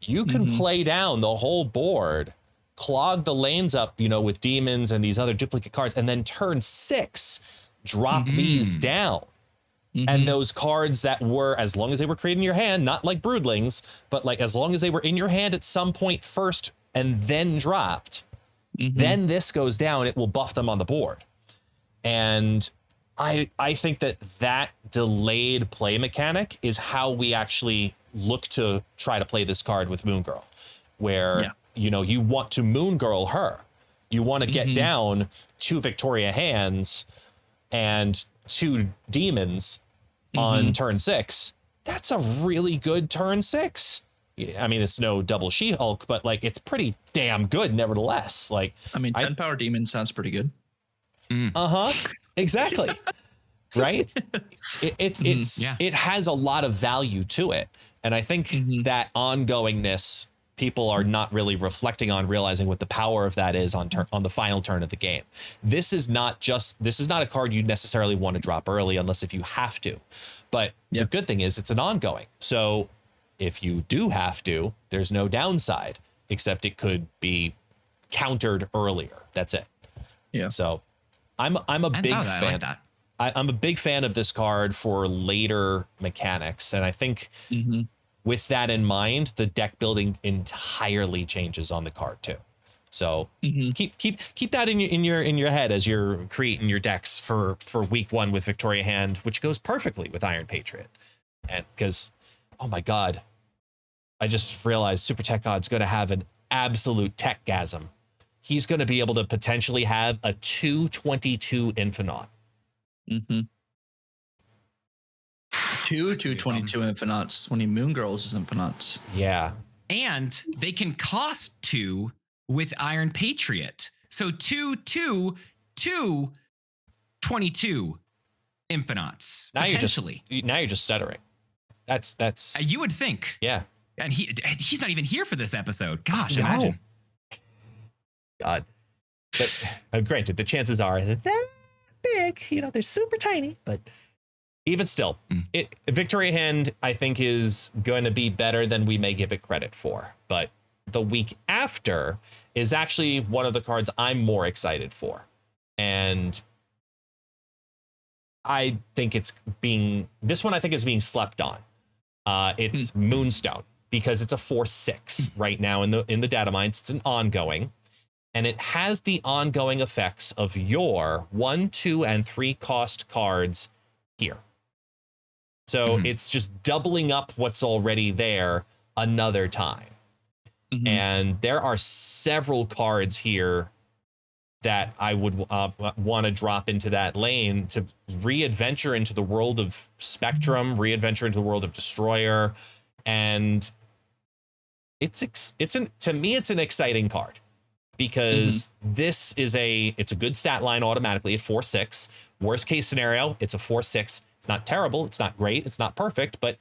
You can play down the whole board, clog the lanes up, with demons and these other duplicate cards, and then turn 6, drop these down. And those cards that were, as long as they were created in your hand, not like Broodlings, but as long as they were in your hand at some point first and then dropped, then this goes down, it will buff them on the board. And I think that delayed play mechanic is how we actually look to try to play this card with Moon Girl, where, you want to Moon Girl her. You want to get down 2 Victoria Hands and 2 demons on turn 6. That's a really good turn 6. I mean, it's no double She-Hulk, but it's pretty damn good nevertheless. 10 power demon sounds pretty good. Exactly. Right. It has a lot of value to it. And I think that ongoingness people are not really reflecting on realizing what the power of that is on the final turn of the game. This is not a card you necessarily want to drop early unless if you have to. But the good thing is it's an ongoing. So if you do have to, there's no downside, except it could be countered earlier. That's it. Yeah. So I'm a big fan. I like that. I'm a big fan of this card for later mechanics. And I think with that in mind, the deck building entirely changes on the card too. So keep that in your head as you're creating your decks for week 1 with Victoria Hand, which goes perfectly with Iron Patriot. And because, oh my God, I just realized Super Tech God's going to have an absolute tech-gasm. He's going to be able to potentially have a 222 Infinite. 222 Infinauts when he Moon Girls his Infinauts. Yeah. And they can cost 2 with Iron Patriot. So 2, 2, 2, 22 Infinauts. Now potentially. You're just stuttering. That's you would think. Yeah. And he's not even here for this episode. Gosh, imagine. God. But granted, the chances are that big, they're super tiny, but even still, Victoria Hand, I think, is going to be better than we may give it credit for. But the week after is actually one of the cards I'm more excited for. And I think this one I think is being slept on. It's Moonstone, because it's a 4/6 right now in the data mines. It's an ongoing. And it has the ongoing effects of your 1, 2, and 3 cost cards here. So it's just doubling up what's already there another time. And there are several cards here that I would want to drop into that lane to re-adventure into the world of Spectrum, re-adventure into the world of Destroyer. And to me, it's an exciting card. Because it's a good stat line automatically at 4/6. Worst case scenario, it's a 4/6. It's not terrible. It's not great. It's not perfect, but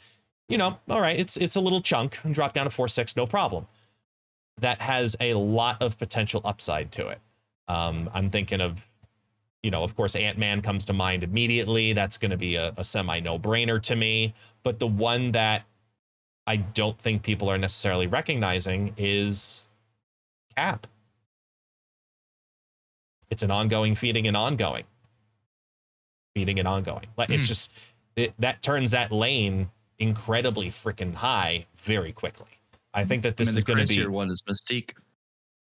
all right. It's a little chunk and drop down to 4/6. No problem. That has a lot of potential upside to it. I'm thinking of, of course, Ant-Man comes to mind immediately. That's going to be a semi no-brainer to me. But the one that I don't think people are necessarily recognizing is Cap. It's an ongoing feeding and ongoing. It's just that turns that lane incredibly freaking high very quickly. I think that this is going to be one is Mystique.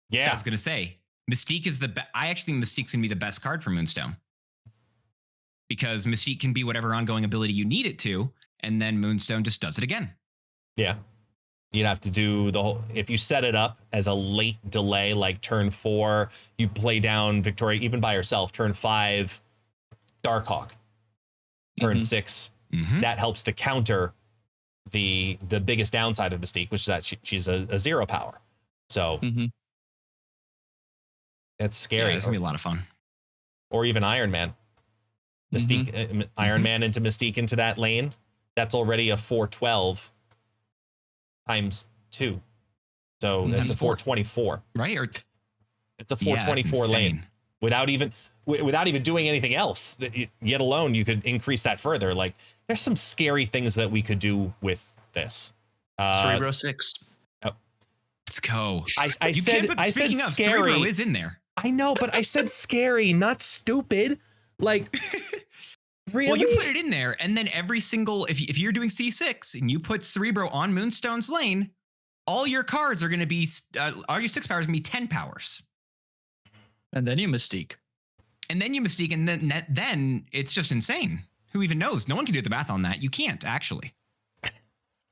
Yeah, I was going to say Mystique is I actually think Mystique's going to be the best card for Moonstone, because Mystique can be whatever ongoing ability you need it to, and then Moonstone just does it again. Yeah. You'd have to do if you set it up as a late delay, like turn 4, you play down Victoria even by herself, turn 5, Darkhawk, turn 6. That helps to counter the biggest downside of Mystique, which is that she's a 0 power. So that's scary. Yeah, it's going to be a lot of fun. Or even Iron Man. Mystique, Iron Man into Mystique into that lane. That's already a 412. Times 2, so that's a 424, right? It's a 424 lane without even doing anything else. Yet alone, you could increase that further. Like, there's some scary things that we could do with this. Cerebro 6. Let's go. I said scary. Cerebro is in there. I know, but I said scary, not stupid. Like. Really? Well, you put it in there, and then every single, if you're doing C6 and you put Cerebro on Moonstone's lane, all your cards are going to be, all your 6 powers are going to be 10 powers. And then you Mystique. And then it's just insane. Who even knows? No one can do the math on that. You can't, actually.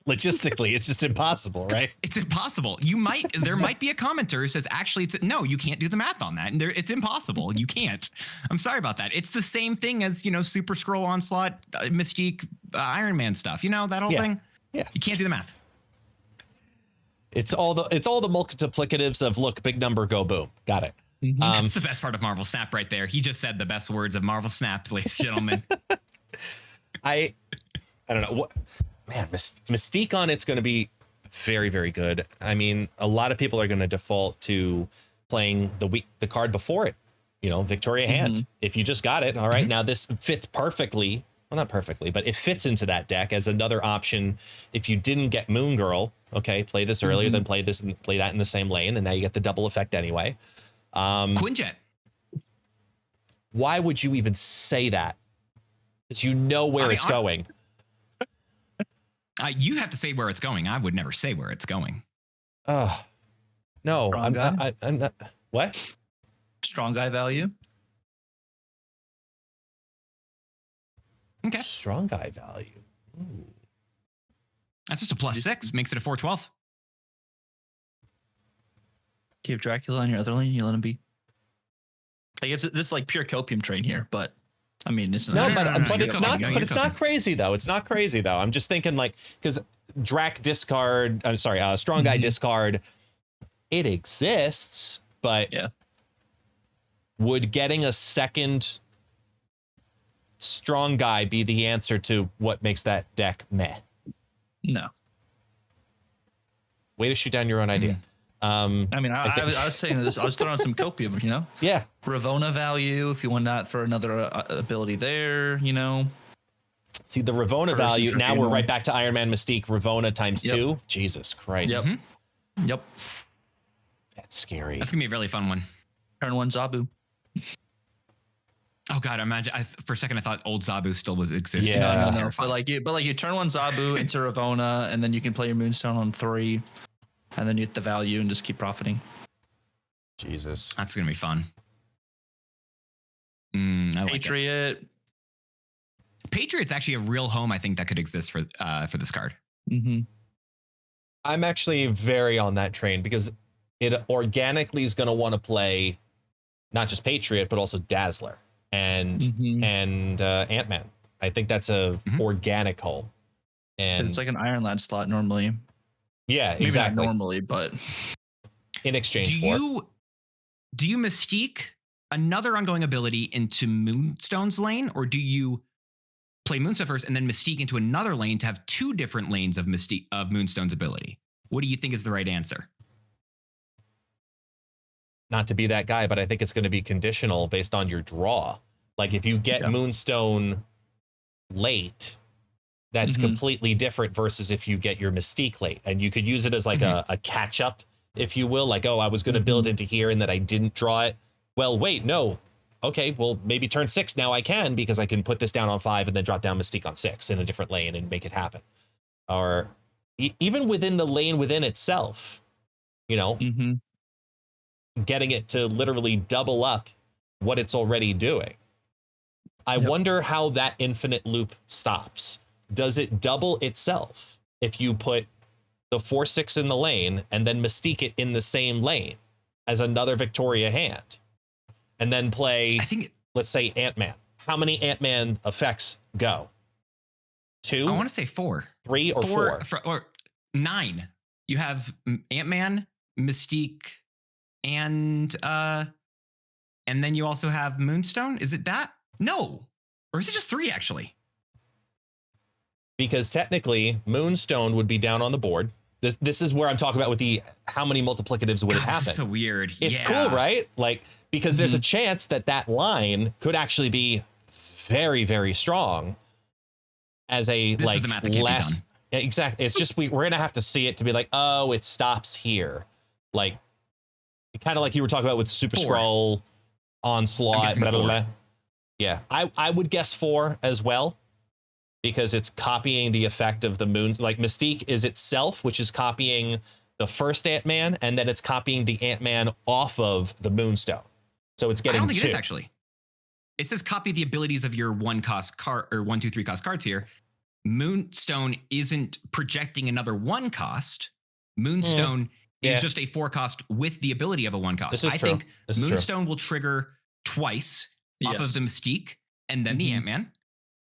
Logistically, it's just impossible, right? It's impossible. There might be a commenter who says, actually, no, you can't do the math on that. And it's impossible. You can't. I'm sorry about that. It's the same thing as, Super Scroll Onslaught, Mystique, Iron Man stuff. That whole thing. Yeah. You can't do the math. It's all the multiplicatives of look, big number, go boom. Got it. That's the best part of Marvel Snap right there. He just said the best words of Marvel Snap, ladies and gentlemen. I don't know what. Man, Mystique on it's going to be very, very good. I mean, a lot of people are going to default to playing the card before it, Victoria Hand. If you just got it, all right, now this fits perfectly. Well, not perfectly, but it fits into that deck as another option. If you didn't get Moon Girl, okay, play this earlier, then play this and play that in the same lane, and now you get the double effect anyway. Quinjet. Why would you even say that? Because you know where it's going. You have to say where it's going. I would never say where it's going. Oh, no, I'm not. What? Strong guy value. Okay. Strong guy value. Ooh. That's just a +6. Makes it a 4/12. Do you have Dracula on your other lane? You let him be. Like it's this like pure copium train here, but I mean it's no, not. but it's not. But it's not crazy though. It's not crazy though. I'm just thinking like because Drac discard. I'm sorry, strong guy discard. It exists, but would getting a second strong guy be the answer to what makes that deck meh? No. Way to shoot down your own idea. I mean, I was saying this. I was throwing some copium, Yeah. Ravona value if you want that for another ability there, See the Ravona value. Now we're right back to Iron Man Mystique. Ravona times 2. Jesus Christ. Yep. That's scary. That's gonna be a really fun one. Turn 1 Zabu. Oh God! Imagine. For a second, I thought old Zabu still was existing. Yeah. No. But you turn 1 Zabu into Ravona, and then you can play your Moonstone on 3, and then you hit the value and just keep profiting. Jesus, that's gonna be fun. I like Patriot. Patriot's actually a real home. I think that could exist for this card. I'm actually very on that train because it organically is going to want to play not just Patriot but also Dazzler and Ant-Man. I think that's a organic home, and it's like an Iron Lad slot normally. Yeah, maybe exactly. Not normally, but in exchange do you Mystique another ongoing ability into Moonstone's lane, or do you play Moonstone first and then Mystique into another lane to have 2 different lanes of Moonstone's ability? What do you think is the right answer? Not to be that guy, but I think it's going to be conditional based on your draw. Like if you get Moonstone late, that's completely different versus if you get your Mystique late. And you could use it as like a catch up, if you will. Like, oh, I was going to build into here and that I didn't draw it. Well, wait, no. Okay, well, maybe turn 6 now I can because I can put this down on 5 and then drop down Mystique on 6 in a different lane and make it happen. Or even within the lane within itself, getting it to literally double up what it's already doing. I wonder how that infinite loop stops. Does it double itself if you put the 4/6 in the lane and then Mystique it in the same lane as another Victoria Hand? And then play, let's say, Ant-Man. How many Ant-Man effects go? 2? I want to say 4. 3 or 4? Or 9. You have Ant-Man, Mystique, and then you also have Moonstone. Is it that? No. Or is it just 3, actually? Because technically, Moonstone would be down on the board. This is where I'm talking about with the how many multiplicatives would it happen. This is so weird. It's cool, right? Like, because there's a chance that line could actually be very, very strong as a this is the math that can't less. Be done. Exactly. It's just we're gonna have to see it to be like, oh, it stops here. Like, kind of like you were talking about with Super 4. Scroll, Onslaught, blah, blah, 4. blah. Yeah, I would guess 4 as well, because it's copying the effect of the moon. Like Mystique is itself, which is copying the first Ant-Man, and then it's copying the Ant-Man off of the Moonstone. So it's getting. I don't think 2. it is actually. It says copy the abilities of your 1-cost card or 1, 2, 3 cost cards here. Moonstone isn't projecting another 1 cost. Moonstone is just a 4 cost with the ability of a 1 cost. I think Moonstone will trigger twice off of the Mystique and then the Ant-Man.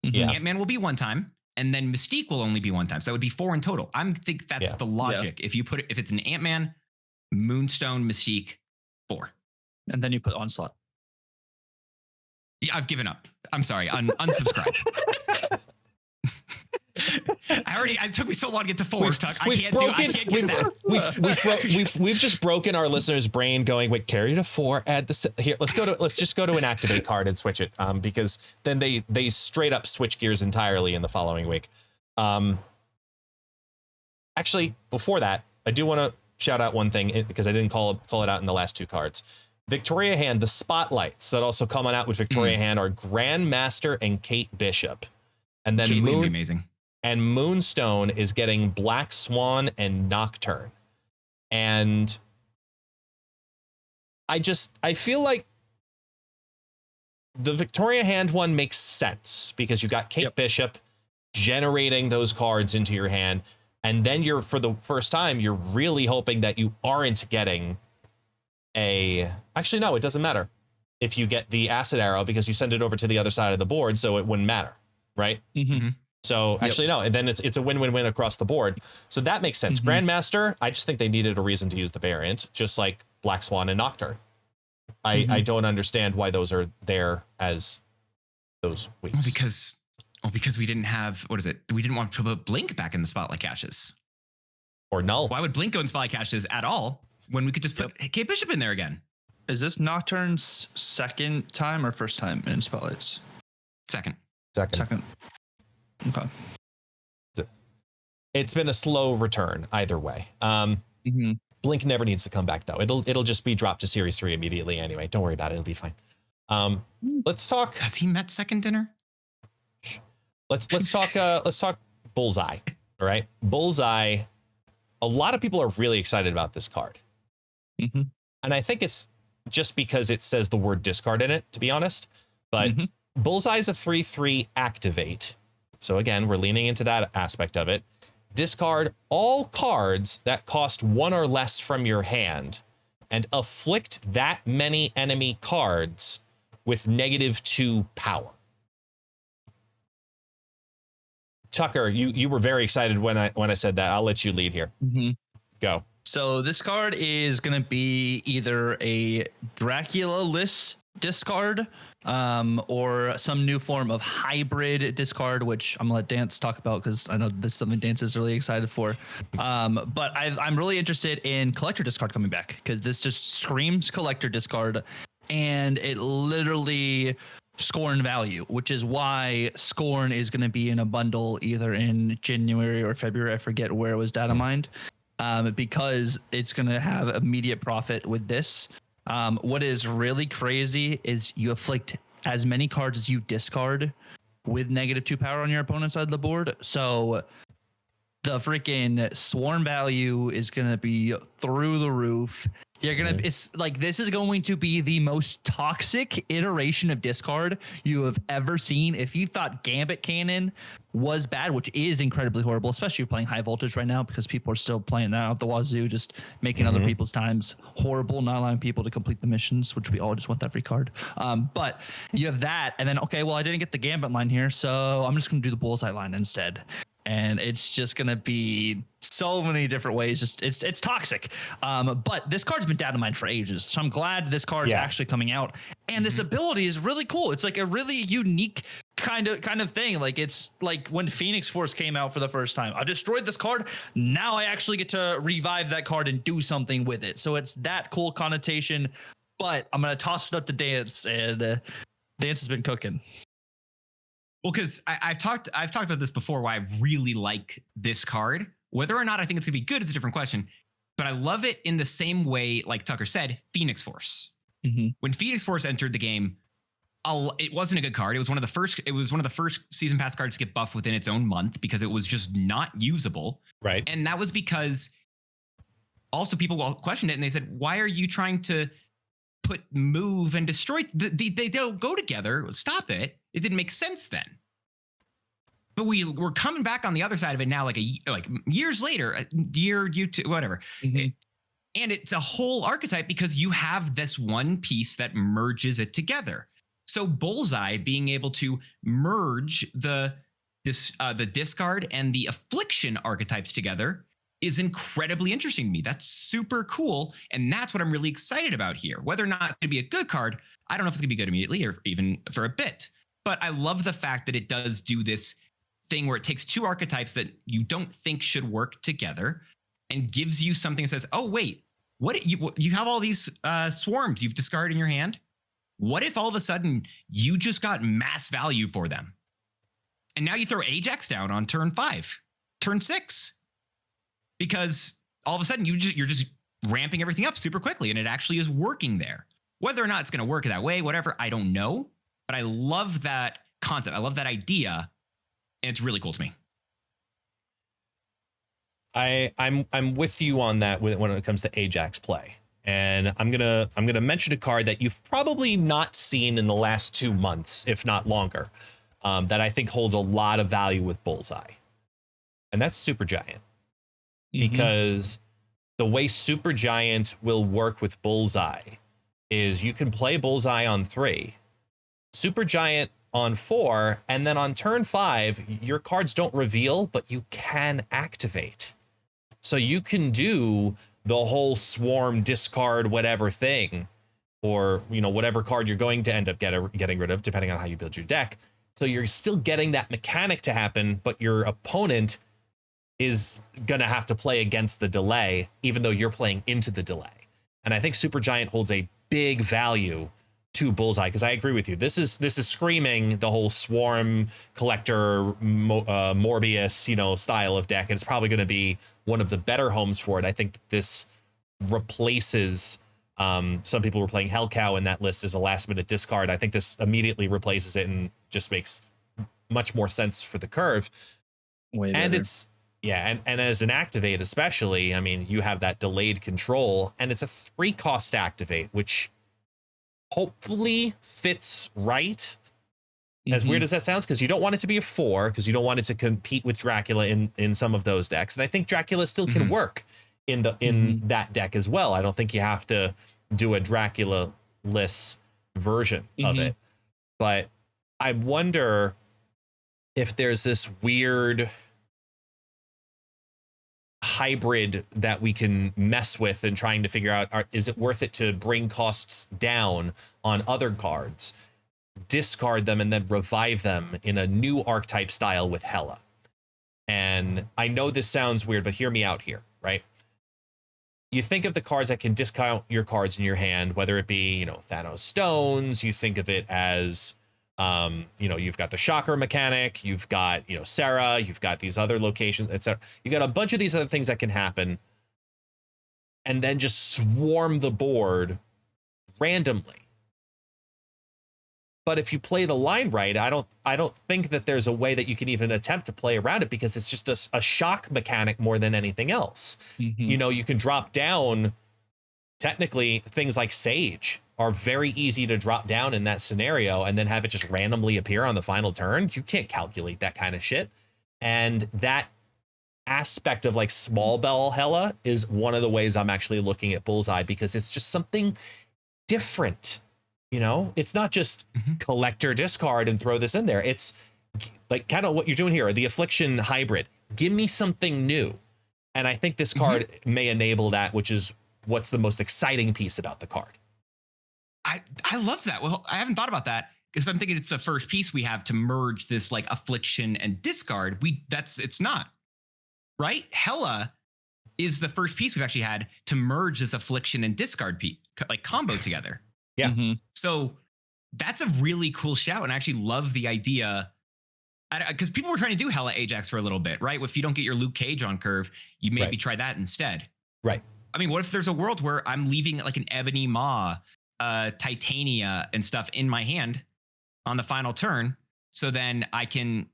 Ant-Man will be 1 time, and then Mystique will only be 1 time. So that would be 4 in total. I think that's the logic. If you put it, if it's an Ant-Man, Moonstone, Mystique, 4. And then you put Onslaught. Yeah, I've given up. I'm sorry. Unsubscribe. It took me so long to get to 4, Tuck. I can't get that. We've just broken our listener's brain going, wait, carry to 4, add the here. Let's just go to an activate card and switch it. Because then they straight up switch gears entirely in the following week. Actually, before that, I do want to shout out one thing because I didn't call it out in the last 2 cards. Victoria Hand, the spotlights that also come on out with Victoria Hand are Grandmaster and Kate Bishop. And then Kate's gonna be amazing. And Moonstone is getting Black Swan and Nocturne. And I feel like the Victoria Hand one makes sense because you got Kate Bishop generating those cards into your hand. And then for the first time, you're really hoping that you aren't getting actually, no, it doesn't matter if you get the acid arrow because you send it over to the other side of the board. So it wouldn't matter. Right. Mm-hmm. So actually, no. And then it's a win-win-win across the board. So that makes sense. Grandmaster, I just think they needed a reason to use the variant, just like Black Swan and Nocturne. I don't understand why those are there as those weeks. Because we didn't have, what is it? We didn't want to put Blink back in the Spotlight caches. Or Null. Why would Blink go in Spotlight caches at all when we could just put Kate Bishop in there again? Is this Nocturne's second time or first time in Spotlights? Second. Okay. It's been a slow return either way. Blink never needs to come back though. It'll just be dropped to Series 3 immediately anyway. Don't worry about it. It'll be fine. Let's talk. Has he met Second Dinner? Let's talk Bullseye. All right. Bullseye. A lot of people are really excited about this card. And I think it's just because it says the word discard in it, to be honest. But Bullseye is a 3/3 activate. So again, we're leaning into that aspect of it. Discard all cards that cost 1 or less from your hand and afflict that many enemy cards with -2 power. Tucker, you were very excited when I said that. I'll let you lead here. Go. So this card is going to be either a Dracula-less discard or some new form of hybrid discard, which I'm going to let Dance talk about because I know this is something Dance is really excited for. But I'm really interested in collector discard coming back because this just screams collector discard and it literally Scorn value, which is why Scorn is going to be in a bundle either in January or February. I forget where it was data mined. Because it's going to have immediate profit with this. What is really crazy is you afflict as many cards as you discard with -2 power on your opponent's side of the board. So the freaking swarm value is going to be through the roof. It's like this is going to be the most toxic iteration of discard you have ever seen. If you thought Gambit Cannon was bad, which is incredibly horrible, especially if you're playing high voltage right now because people are still playing that out the wazoo, just making other people's times horrible, not allowing people to complete the missions, which we all just want that free card. But you have that, and then okay, well I didn't get the Gambit line here, so I'm just going to do the Bullseye line instead. And it's just going to be so many different ways. Just it's toxic. But this card's been data mined for ages. So I'm glad this card's actually coming out. And this ability is really cool. It's like a really unique kind of thing. Like it's like when Phoenix Force came out for the first time. I destroyed this card. Now I actually get to revive that card and do something with it. So it's that cool connotation. But I'm going to toss it up to Dance, and Dance has been cooking. Well, because I've talked about this before, why I really like this card. Whether or not I think it's going to be good is a different question. But I love it in the same way, like Tucker said, Phoenix Force. When Phoenix Force entered the game, it wasn't a good card. It was one of the first season pass cards to get buffed within its own month because it was just not usable. Right. And that was because also people questioned it and they said, why are you trying to put move and destroy? They don't go together. Stop it. It didn't make sense then. But we're coming back on the other side of it now, like years later, whatever. And it's a whole archetype because you have this one piece that merges it together. So Bullseye being able to merge the discard and the affliction archetypes together is incredibly interesting to me. That's super cool. And that's what I'm really excited about here. Whether or not it's going to be a good card, I don't know if it's going to be good immediately or even for a bit. But I love the fact that it does do this thing where it takes two archetypes that you don't think should work together and gives you something that says, oh, wait, you have all these swarms you've discarded in your hand. What if all of a sudden you just got mass value for them? And now you throw Ajax down on turn 5, turn 6, because all of a sudden you're just ramping everything up super quickly, and it actually is working there. Whether or not it's going to work that way, whatever, I don't know. But I love that concept. I love that idea, and it's really cool to me. I'm with you on that when it comes to Ajax play. And I'm gonna mention a card that you've probably not seen in the last 2 months, if not longer, that I think holds a lot of value with Bullseye. And that's Supergiant. Because the way Supergiant will work with Bullseye is you can play Bullseye on 3, Supergiant on 4, and then on turn 5, your cards don't reveal, but you can activate. So you can do the whole swarm discard whatever thing, or whatever card you're going to end up getting rid of, depending on how you build your deck. So you're still getting that mechanic to happen, but your opponent is going to have to play against the delay, even though you're playing into the delay. And I think Supergiant holds a big value to Bullseye, because I agree with you. This is screaming the whole swarm collector Morbius style of deck, and it's probably going to be one of the better homes for it. I think this replaces some people were playing Hell Cow in that list as a last minute discard. I think this immediately replaces it and just makes much more sense for the curve. Way and better. it's and as an activate especially, I mean, you have that delayed control, and it's a 3-cost activate, which hopefully fits right. As weird as that sounds, because you don't want it to be a 4, because you don't want it to compete with Dracula in some of those decks. And I think Dracula still can work in that deck as well. I don't think you have to do a Dracula-less version of it. But I wonder if there's this weird hybrid that we can mess with and trying to figure out, is it worth it to bring costs down on other cards, discard them, and then revive them in a new archetype style with Hela? And I know this sounds weird, but hear me out here, right? You think of the cards that can discount your cards in your hand, whether it be, Thanos Stones, you think of it as, you've got the Shocker mechanic, you've got, Sarah, you've got these other locations, etc. You got a bunch of these other things that can happen, and then just swarm the board randomly. But if you play the line right, I don't think that there's a way that you can even attempt to play around it, because it's just a shock mechanic more than anything else. You can drop down. Technically, things like Sage are very easy to drop down in that scenario and then have it just randomly appear on the final turn. You can't calculate that kind of shit. And that aspect of like small bell Hela is one of the ways I'm actually looking at Bullseye, because it's just something different. It's not just collector discard and throw this in there. It's like kind of what you're doing here, the Affliction hybrid. Give me something new. And I think this card may enable that, which is what's the most exciting piece about the card. I love that. Well, I haven't thought about that, because I'm thinking it's the first piece we have to merge this like Affliction and discard. It's not, right? Hela is the first piece we've actually had to merge this Affliction and discard like combo together. Yeah. So that's a really cool shout. And I actually love the idea, because people were trying to do Hela Ajax for a little bit, right? If you don't get your Luke Cage on curve, you maybe try that instead. Right. I mean, what if there's a world where I'm leaving like an Ebony Maw, Titania and stuff in my hand on the final turn? So then I can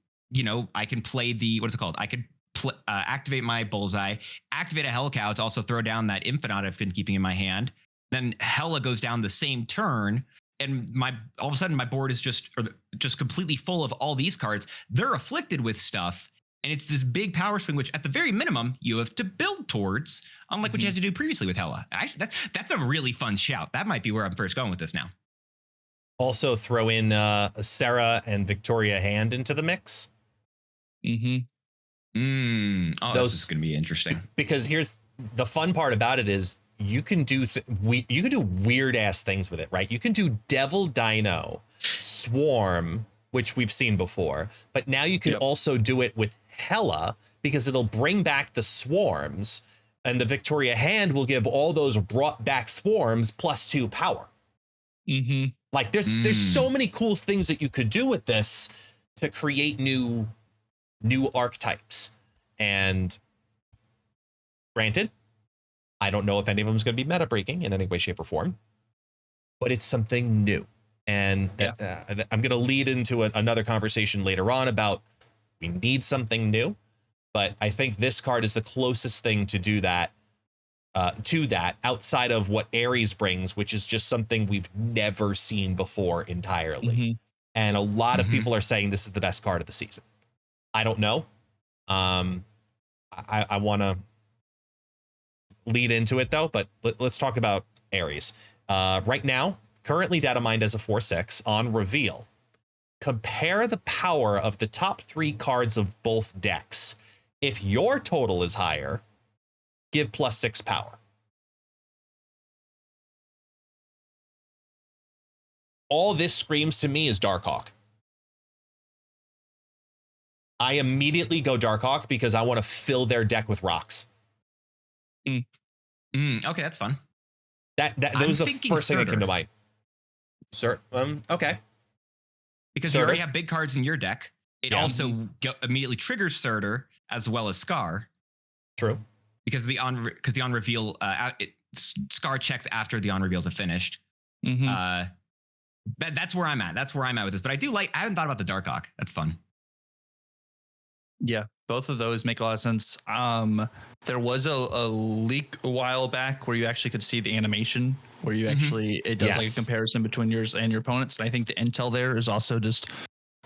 play what is it called? I could activate my Bullseye, activate a Hell Cow to also throw down that Infinite I've been keeping in my hand. Then Hela goes down the same turn, and all of a sudden my board is just completely full of all these cards. They're afflicted with stuff, and it's this big power swing, which at the very minimum you have to build towards, unlike what you had to do previously with Hela. Actually, that's a really fun shout. That might be where I'm first going with this now. Also throw in Sarah and Victoria Hand into the mix. Oh, this is going to be interesting. Because here's the fun part about it is you can do weird ass things with it, right? You can do Devil Dino, Swarm, which we've seen before, but now you can also do it with Hela because it'll bring back the swarms, and the Victoria hand will give all those brought back swarms +2 power. Like there's so many cool things that you could do with this to create new archetypes. And granted, I don't know if any of them is going to be meta breaking in any way, shape, or form, but it's something new. And I'm going to lead into another conversation later on about we need something new. But I think this card is the closest thing to do that, outside of what Aries brings, which is just something we've never seen before entirely. And a lot of people are saying this is the best card of the season. I don't know. I want to lead into it though, but let's talk about Aries. Right now, currently data mined as a 4/6 on reveal. Compare the power of the top 3 cards of both decks. If your total is higher, give +6 power. All this screams to me is Darkhawk. I immediately go Darkhawk because I want to fill their deck with rocks. Okay, that's fun. That was the first thing that came to mind. Okay. Because you already have big cards in your deck. It also immediately triggers Surtur as well as Scar. True. Because the on reveal Scar checks after the on reveals have finished. That's where I'm at. That's where I'm at with this. But I haven't thought about the Darkhawk. That's fun. Yeah, both of those make a lot of sense. There was a leak a while back where you actually could see the animation where you it does like a comparison between yours and your opponents. And I think the intel there is also just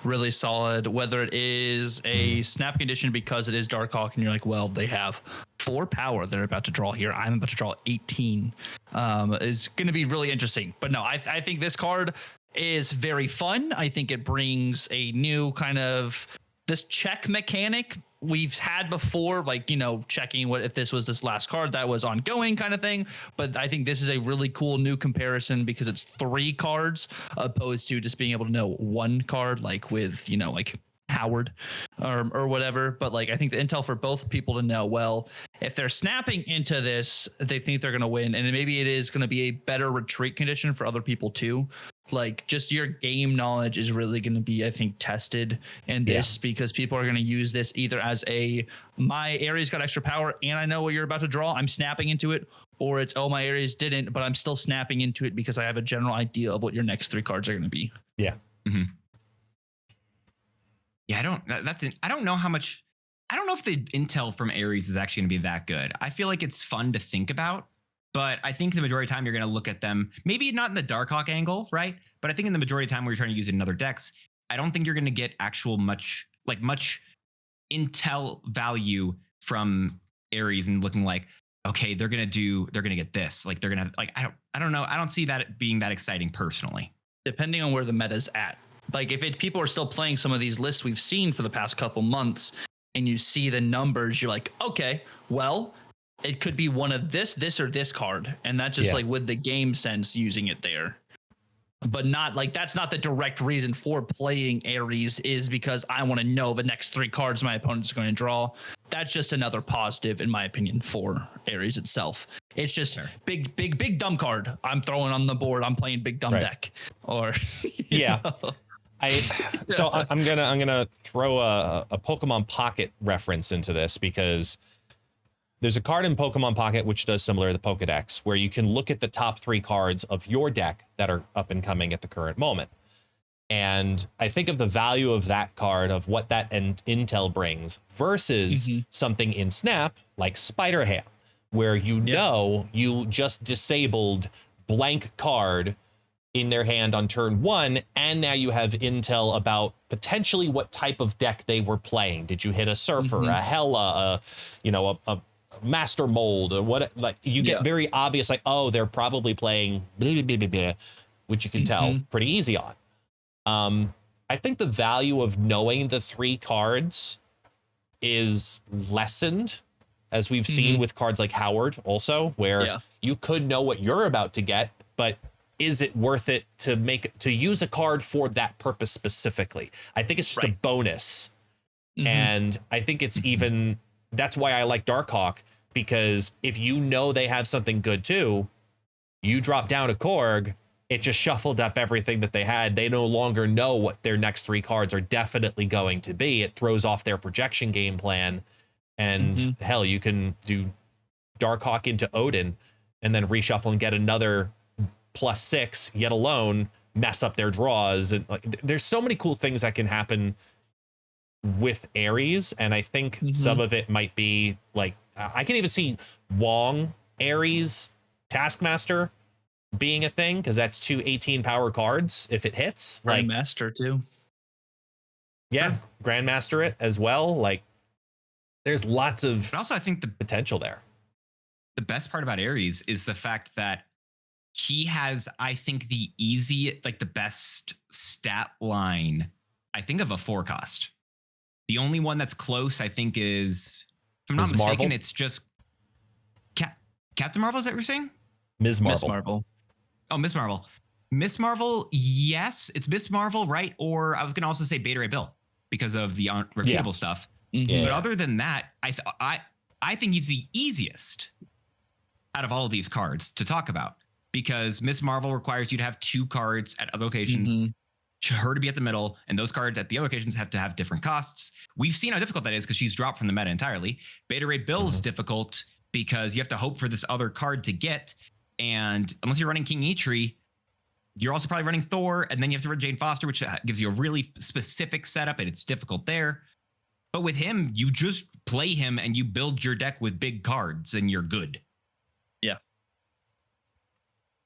really solid, whether it is a snap condition because it is Darkhawk and you're like, well, they have 4 power they're about to draw here. I'm about to draw 18. It's going to be really interesting. But no, I think this card is very fun. I think it brings a new kind of this check mechanic we've had before, like, checking what if this was this last card that was ongoing kind of thing. But I think this is a really cool new comparison because it's 3 cards opposed to just being able to know 1 card, like with, like Howard or whatever. But like, I think the intel for both people to know, well, if they're snapping into this, they think they're going to win. And maybe it is going to be a better retreat condition for other people too. Like just your game knowledge is really going to be, I think, tested in this because people are going to use this either as my Aries got extra power and I know what you're about to draw, I'm snapping into it, or it's, oh, my Aries didn't, but I'm still snapping into it because I have a general idea of what your next 3 cards are going to be. Yeah. Yeah, I don't know how much. I don't know if the intel from Aries is actually going to be that good. I feel like it's fun to think about, but I think the majority of the time you're going to look at them, maybe not in the Darkhawk angle, right? But I think in the majority of the time where you're trying to use it in other decks, I don't think you're going to get actual much intel value from Aries and looking like, okay, they're going to get this. Like they're going to like, I don't know. I don't see that being that exciting personally. Depending on where the meta's at. Like if people are still playing some of these lists we've seen for the past couple months and you see the numbers, you're like, okay, well, it could be one of this or this card. And that's just like with the game sense using it there. But not like that's not the direct reason for playing Aries is because I want to know the next 3 cards my opponent's going to draw. That's just another positive, in my opinion, for Aries itself. It's just big dumb card I'm throwing on the board. I'm playing big dumb deck. Or I'm gonna throw a Pokemon Pocket reference into this because there's a card in Pokemon Pocket which does similar to the Pokedex where you can look at the top 3 cards of your deck that are up and coming at the current moment. And I think of the value of that card, of what that intel brings versus something in Snap like Spider Ham, where you just disabled blank card in their hand on turn 1, and now you have intel about potentially what type of deck they were playing. Did you hit a Surfer, a Hela, a Master Mold, or what? Like you get very obvious, like, oh, they're probably playing blah, blah, blah, blah, which you can tell pretty easy on. I think the value of knowing the 3 cards is lessened, as we've seen with cards like Howard also, where you could know what you're about to get, but is it worth it to use a card for that purpose specifically? I think it's just a bonus. And I think it's even, that's why I like Darkhawk, because if you know they have something good too, you drop down a Korg, it just shuffled up everything that they had. They no longer know what their next 3 cards are definitely going to be. It throws off their projection game plan. And hell, you can do Darkhawk into Odin and then reshuffle and get another +6, yet alone mess up their draws. And like, there's so many cool things that can happen with Aries. And I think some of it might be like, I can even see Wong, Aries, Taskmaster being a thing, because that's 2 18 power cards if it hits. Like Grandmaster too. Yeah, sure. Grandmaster it as well. Like there's lots of but also I think the potential there. The best part about Aries is the fact that he has, I think, the best stat line, I think, of a 4-cost. The only one that's close, I think, is, if I'm not mistaken, Marvel? It's just Captain Marvel. Is that what you're saying? Ms. Marvel. Miss Marvel. Oh, Miss Marvel. Miss Marvel, yes, it's Miss Marvel, right? Or I was going to also say Beta Ray Bill because of the repeatable stuff. But other than that, I think he's the easiest out of all of these cards to talk about, because Miss Marvel requires you to have 2 cards at other locations, her to be at the middle, and those cards at the other locations have to have different costs. We've seen how difficult that is because she's dropped from the meta entirely. Beta Ray Bill is difficult because you have to hope for this other card to get, and unless you're running King Eitri, you're also probably running Thor, and then you have to run Jane Foster, which gives you a really specific setup, and it's difficult there. But with him, you just play him and you build your deck with big cards and you're good. Yeah.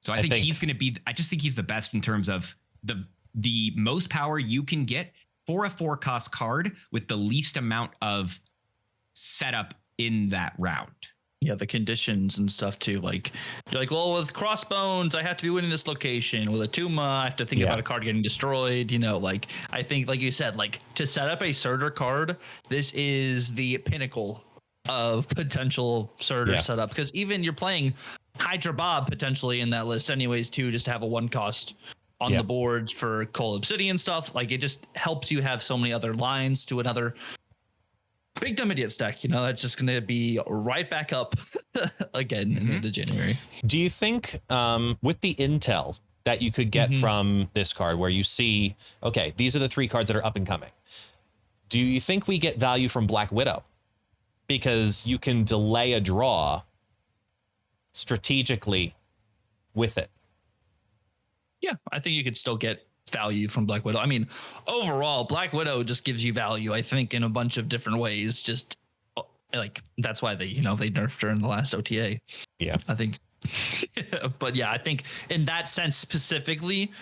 So I think he's going to be, I just think he's the best in terms of the most power you can get for a 4-cost card with the least amount of setup in that round. Yeah, the conditions and stuff too. Like you're like, well, with Crossbones, I have to be winning this location. With Atuma, I have to think about a card getting destroyed. You know, like I think, like you said, like to set up a Surtur card, this is the pinnacle of potential Surtur setup. Because even you're playing Hydra Bob potentially in that list, anyways, too, just to have a 1-cost on the boards for Cold Obsidian stuff. Like it just helps you have so many other lines to another big dumb idiot stack. You know, that's just going to be right back up again in the end of January. Do you think with the intel that you could get from this card, where you see, okay, these are the 3 cards that are up and coming, do you think we get value from Black Widow? Because you can delay a draw strategically with it. Yeah, I think you could still get value from Black Widow. I mean, overall, Black Widow just gives you value, I think, in a bunch of different ways. Just like that's why they nerfed her in the last OTA. Yeah, I think. But yeah, I think in that sense specifically,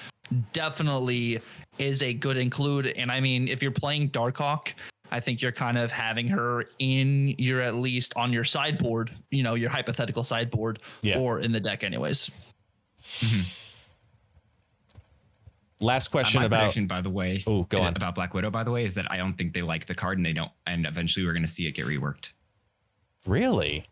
definitely is a good include. And I mean, if you're playing Darkhawk, I think you're kind of having her in your, at least on your sideboard, you know, your hypothetical sideboard, or in the deck anyways. Last question my prediction, by the way, go on. About Black Widow, by the way, is that I don't think they like the card, and they don't, and eventually we're going to see it get reworked. Really?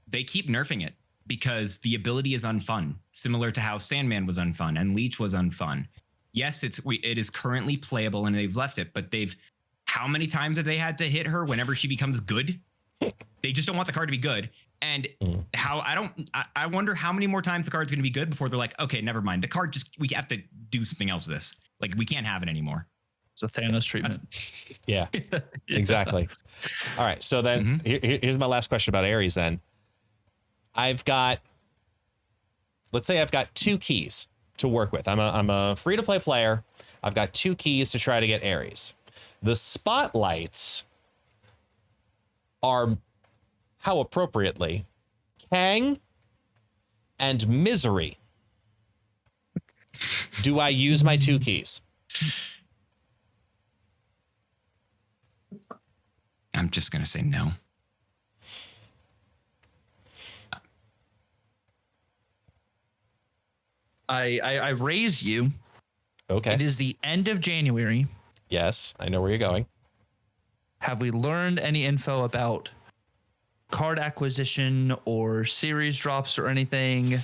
They keep nerfing it because the ability is unfun, similar to how Sandman was unfun and Leech was unfun. Yes, it is currently playable and they've left it, but how many times have they had to hit her whenever she becomes good? They just don't want the card to be good. And I wonder how many more times the card's going to be good before they're like, okay, never mind. The card we have to do something else with this. Like, we can't have it anymore. It's a Thanos treatment. Yeah, exactly. All right. So then here's my last question about Aries then. Let's say I've got 2 keys to work with. I'm a free-to-play player. I've got 2 keys to try to get Aries. The spotlights are, how appropriately, Kang and Misery. Do I use my 2 keys? I'm just going to say no. I raise you. Okay. It is the end of January. Yes, I know where you're going. Have we learned any info about card acquisition or series drops or anything?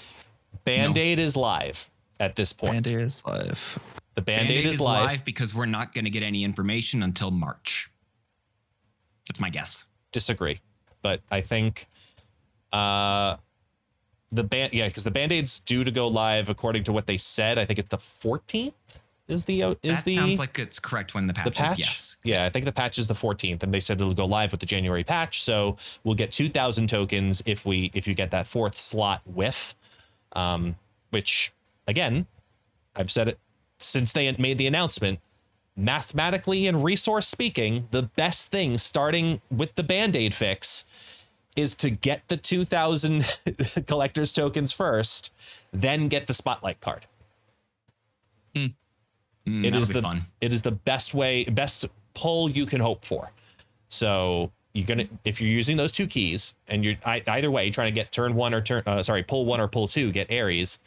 Band-Aid is live at this point. Band-Aid is live. The Band-Aid is live because we're not going to get any information until March. That's my guess. Disagree, but I think because the Band-Aid's due to go live according to what they said. I think it's the 14th. Sounds like it's correct when the patch is, yes. Yeah, I think the patch is the 14th, and they said it'll go live with the January patch. So we'll get 2,000 tokens if you get that fourth slot with, which again, I've said it since they made the announcement. Mathematically and resource speaking, the best thing starting with the Band-Aid fix is to get the 2,000 collector's tokens first, then get the Spotlight card. It is the best pull you can hope for. So if you're using those two keys and you're either way trying to get pull one or pull two, get Aries.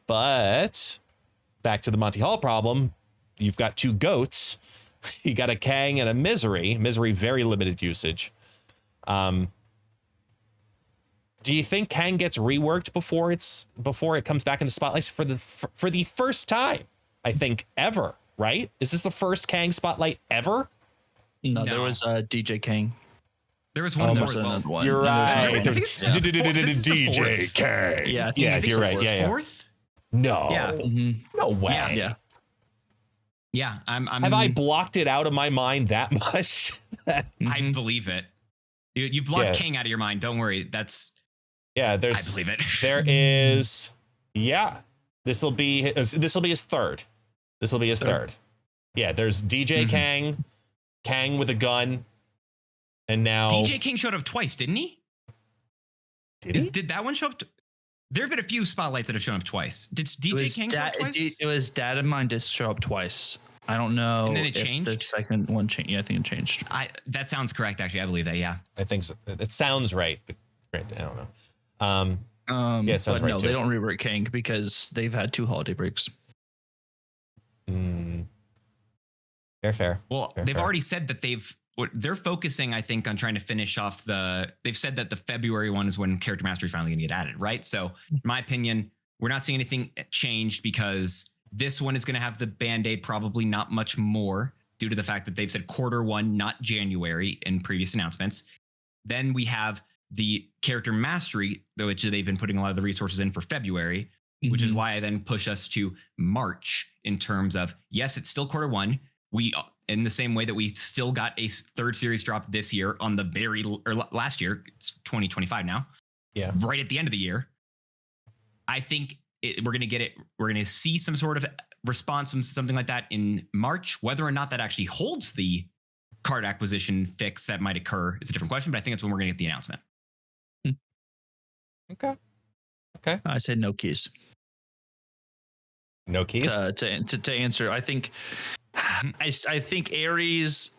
But back to the Monty Hall problem, you've got two goats. You got a Kang and a Misery. Misery, very limited usage. Do you think Kang gets reworked before it comes back into Spotlight for the first time? I think ever, right? Is this the first Kang Spotlight ever? No, there was DJ Kang. There was one more as well. One. You're right. DJ Kang. Yeah, you're right. Yeah. Fourth? No. Yeah. No way. Yeah. Have I blocked it out of my mind that much? I believe it. You've blocked Kang out of your mind. Don't worry. I believe it. There is. Yeah. This will be his third. Yeah, there's DJ Kang with a gun, and now DJ Kang showed up twice, didn't he? Did that one show up? There have been a few spotlights that have shown up twice. Did DJ Kang show up twice? It was Dad of Mine to show up twice. I don't know. And then it changed? The second one changed. Yeah, I think it changed. That sounds correct, actually. I believe that, yeah. I think so. It sounds right, but I don't know. Yeah, it sounds but right no, too. they don't rework Kang because they've had 2 holiday breaks. Fair. Well, they've already said that they're focusing, I think, on trying to finish off they've said that the February one is when Character Mastery is finally going to get added, right? So, in my opinion, we're not seeing anything changed because this one is going to have the Band-Aid, probably not much more, due to the fact that they've said Q1, not January in previous announcements. Then we have the Character Mastery, which they've been putting a lot of the resources in for February, which is why I then push us to March in terms of, yes, it's still Q1. We, in the same way that we still got a third series drop this year on last year, it's 2025 now. Yeah. Right at the end of the year. I think we're going to get it. We're going to see some sort of response, something like that in March. Whether or not that actually holds the card acquisition fix that might occur is a different question, but I think that's when we're going to get the announcement. Okay. I said no keys. No keys? To answer, I think Aries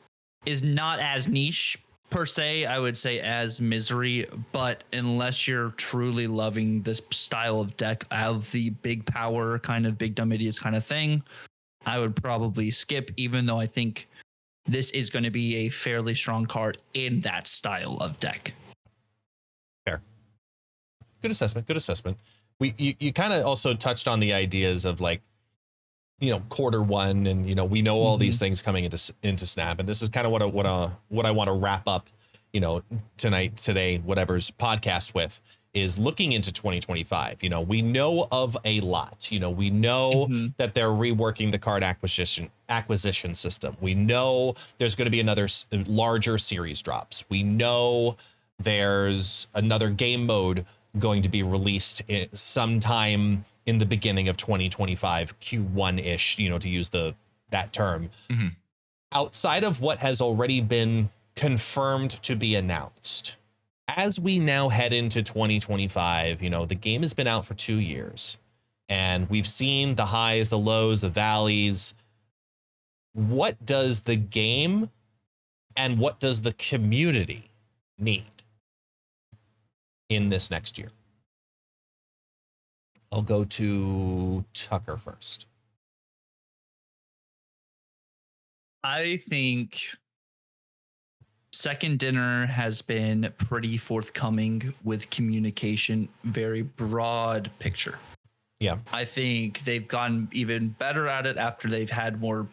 is not as niche per se. I would say as Misery, but unless you're truly loving this style of deck of the big power kind of big dumb idiots kind of thing, I would probably skip, even though I think this is going to be a fairly strong card in that style of deck. Fair. Good assessment. You kind of also touched on the ideas of like, Q1, and we know all these things coming into Snap, and this is kind of what I want to wrap up, today, whatever's podcast with, is looking into 2025. We know of a lot. We know that they're reworking the card acquisition system. We know there's going to be another larger series drops. We know there's another game mode going to be released sometime in the beginning of 2025, Q1-ish, to use that term. Outside of what has already been confirmed to be announced, as we now head into 2025, the game has been out for 2 years, and we've seen the highs, the lows, the valleys. What does the game and what does the community need in this next year? I'll go to Tucker first. I think Second Dinner has been pretty forthcoming with communication, very broad picture. Yeah. I think they've gotten even better at it after they've had more,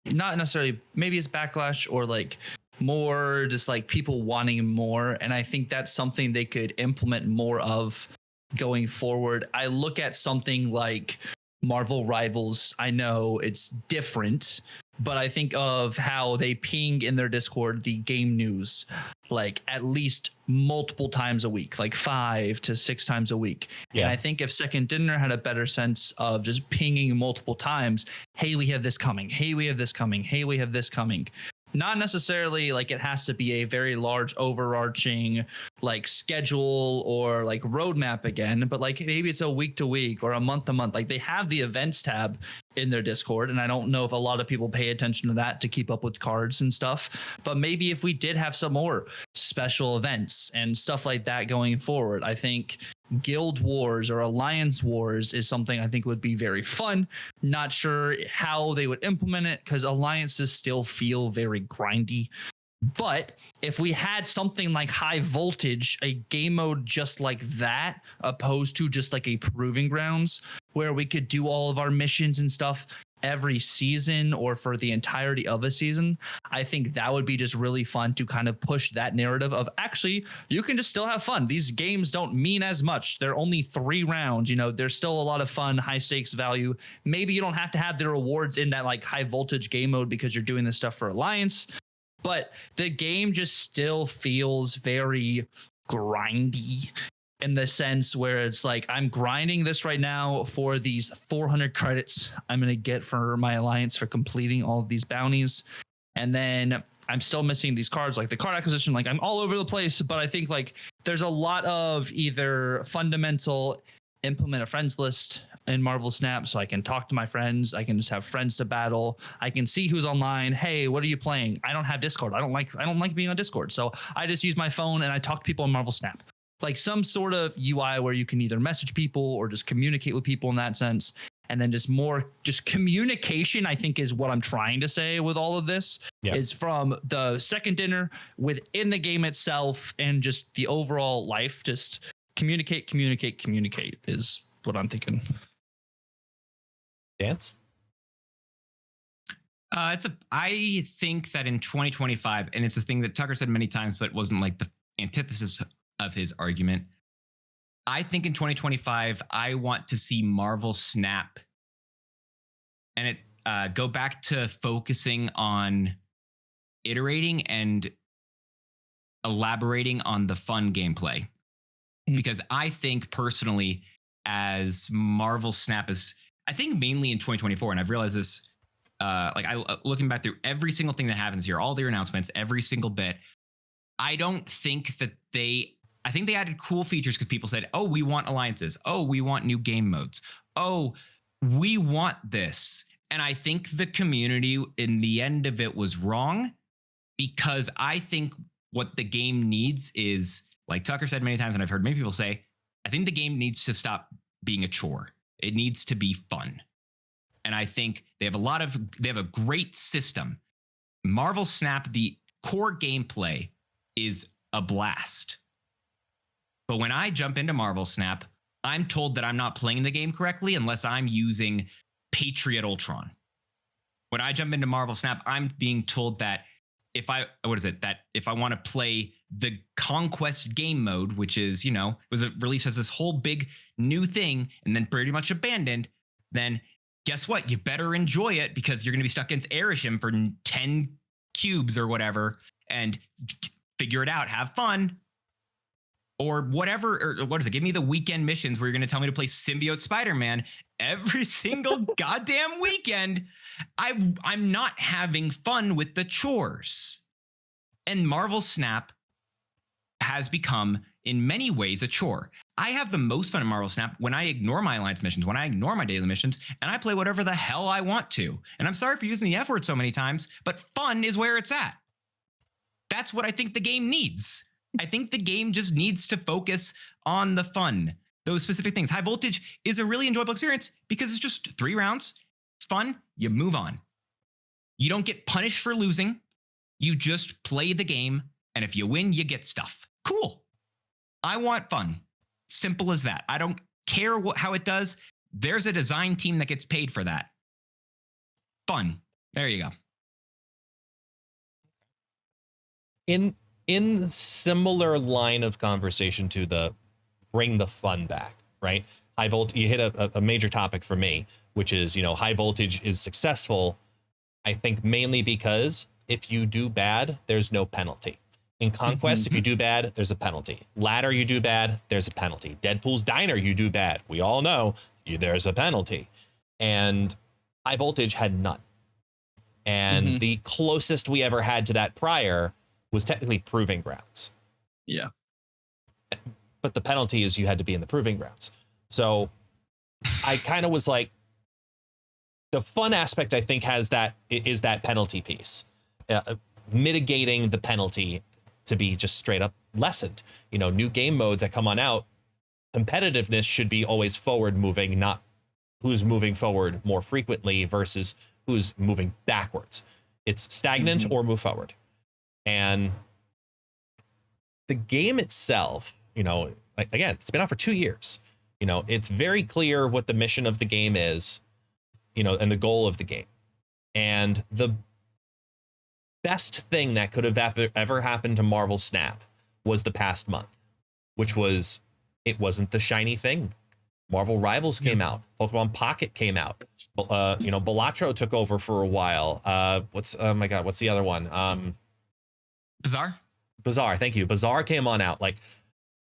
not necessarily, maybe it's backlash or like more just like people wanting more. And I think that's something they could implement more of going forward. I look at something like Marvel Rivals. I know it's different, but I think of how they ping in their Discord the game news like at least multiple times a week, like 5 to 6 times a week. Yeah. And I think if Second Dinner had a better sense of just pinging multiple times, hey, we have this coming. Hey, we have this coming. Hey, we have this coming. Not necessarily like it has to be a very large overarching like schedule or like roadmap again, but like maybe it's a week to week or a month to month. Like they have the events tab in their Discord, and I don't know if a lot of people pay attention to that to keep up with cards and stuff, but maybe if we did have some more special events and stuff like that going forward, I think Guild Wars or Alliance Wars is something I think would be very fun. Not sure how they would implement it because alliances still feel very grindy. But if we had something like High Voltage, a game mode just like that, opposed to just like a Proving Grounds, where we could do all of our missions and stuff every season or for the entirety of a season, I think that would be just really fun to kind of push that narrative of actually you can just still have fun. These games don't mean as much. They're only 3 rounds. You know, there's still a lot of fun, high stakes value. Maybe you don't have to have the rewards in that like High Voltage game mode because you're doing this stuff for Alliance, but the game just still feels very grindy in the sense where it's like I'm grinding this right now for these 400 credits I'm going to get for my alliance for completing all of these bounties. And then I'm still missing these cards, like the card acquisition. Like I'm all over the place, but I think like there's a lot of either fundamental implement a friends list in Marvel Snap so I can talk to my friends. I can just have friends to battle. I can see who's online. Hey, what are you playing? I don't have Discord. I don't like being on Discord. So I just use my phone and I talk to people in Marvel Snap. Like some sort of UI where you can either message people or just communicate with people in that sense. And then just more just communication, I think, is what I'm trying to say with all of this. Yeah. Is from the Second Dinner within the game itself and just the overall life. Just communicate is what I'm thinking. Dance? I think that in 2025, and it's a thing that Tucker said many times, but wasn't like the antithesis of his argument. I think in 2025, I want to see Marvel Snap and it go back to focusing on iterating and elaborating on the fun gameplay. Because I think personally, as Marvel Snap is, I think mainly in 2024, and I've realized this, looking back through every single thing that happens here, all their announcements, every single bit, I don't think that I think they added cool features because people said, oh, we want alliances. Oh, we want new game modes. Oh, we want this. And I think the community in the end of it was wrong because I think what the game needs is, like Tucker said many times, and I've heard many people say, I think the game needs to stop being a chore. It needs to be fun. And I think they have a great system. Marvel Snap, the core gameplay is a blast. But when I jump into Marvel Snap, I'm told that I'm not playing the game correctly unless I'm using Patriot Ultron. When I jump into Marvel Snap, I'm being told that if I want to play the Conquest game mode, which is, was released as this whole big new thing and then pretty much abandoned, then guess what? You better enjoy it because you're going to be stuck against Aries for 10 cubes or whatever and figure it out. Have fun. Or whatever, or what is it? Give me the weekend missions where you're going to tell me to play Symbiote Spider-Man every single goddamn weekend. I'm not having fun with the chores. And Marvel Snap has become, in many ways, a chore. I have the most fun in Marvel Snap when I ignore my alliance missions, when I ignore my daily missions, and I play whatever the hell I want to. And I'm sorry for using the F word so many times, but fun is where it's at. That's what I think the game needs. I think the game just needs to focus on the fun, those specific things. High Voltage is a really enjoyable experience because it's just 3 rounds. It's fun. You move on. You don't get punished for losing. You just play the game. And if you win, you get stuff. Cool. I want fun. Simple as that. I don't care how it does. there's a design team that gets paid for that. Fun. There you go. In similar line of conversation to the bring the fun back, right? High voltage, you hit a major topic for me, which is, high voltage is successful, I think mainly because if you do bad, there's no penalty. In Conquest, if you do bad, there's a penalty. Ladder, you do bad, there's a penalty. Deadpool's Diner, you do bad. We all know there's a penalty. And High Voltage had none. And the closest we ever had to that prior was technically Proving Grounds. Yeah. But the penalty is you had to be in the Proving Grounds. So I kind of was like, the fun aspect, I think, is that penalty piece, mitigating the penalty to be just straight up lessened. New game modes that come on out, competitiveness should be always forward moving, not who's moving forward more frequently versus who's moving backwards. It's stagnant or move forward. And the game itself, again, it's been out for 2 years. It's very clear what the mission of the game is, and the goal of the game. And the best thing that could have ever happened to Marvel Snap was the past month, which was, it wasn't the shiny thing. Marvel Rivals came out. Pokemon Pocket came out. Balatro took over for a while. What's the other one? Bazaar. Thank you. Bazaar came on out. Like,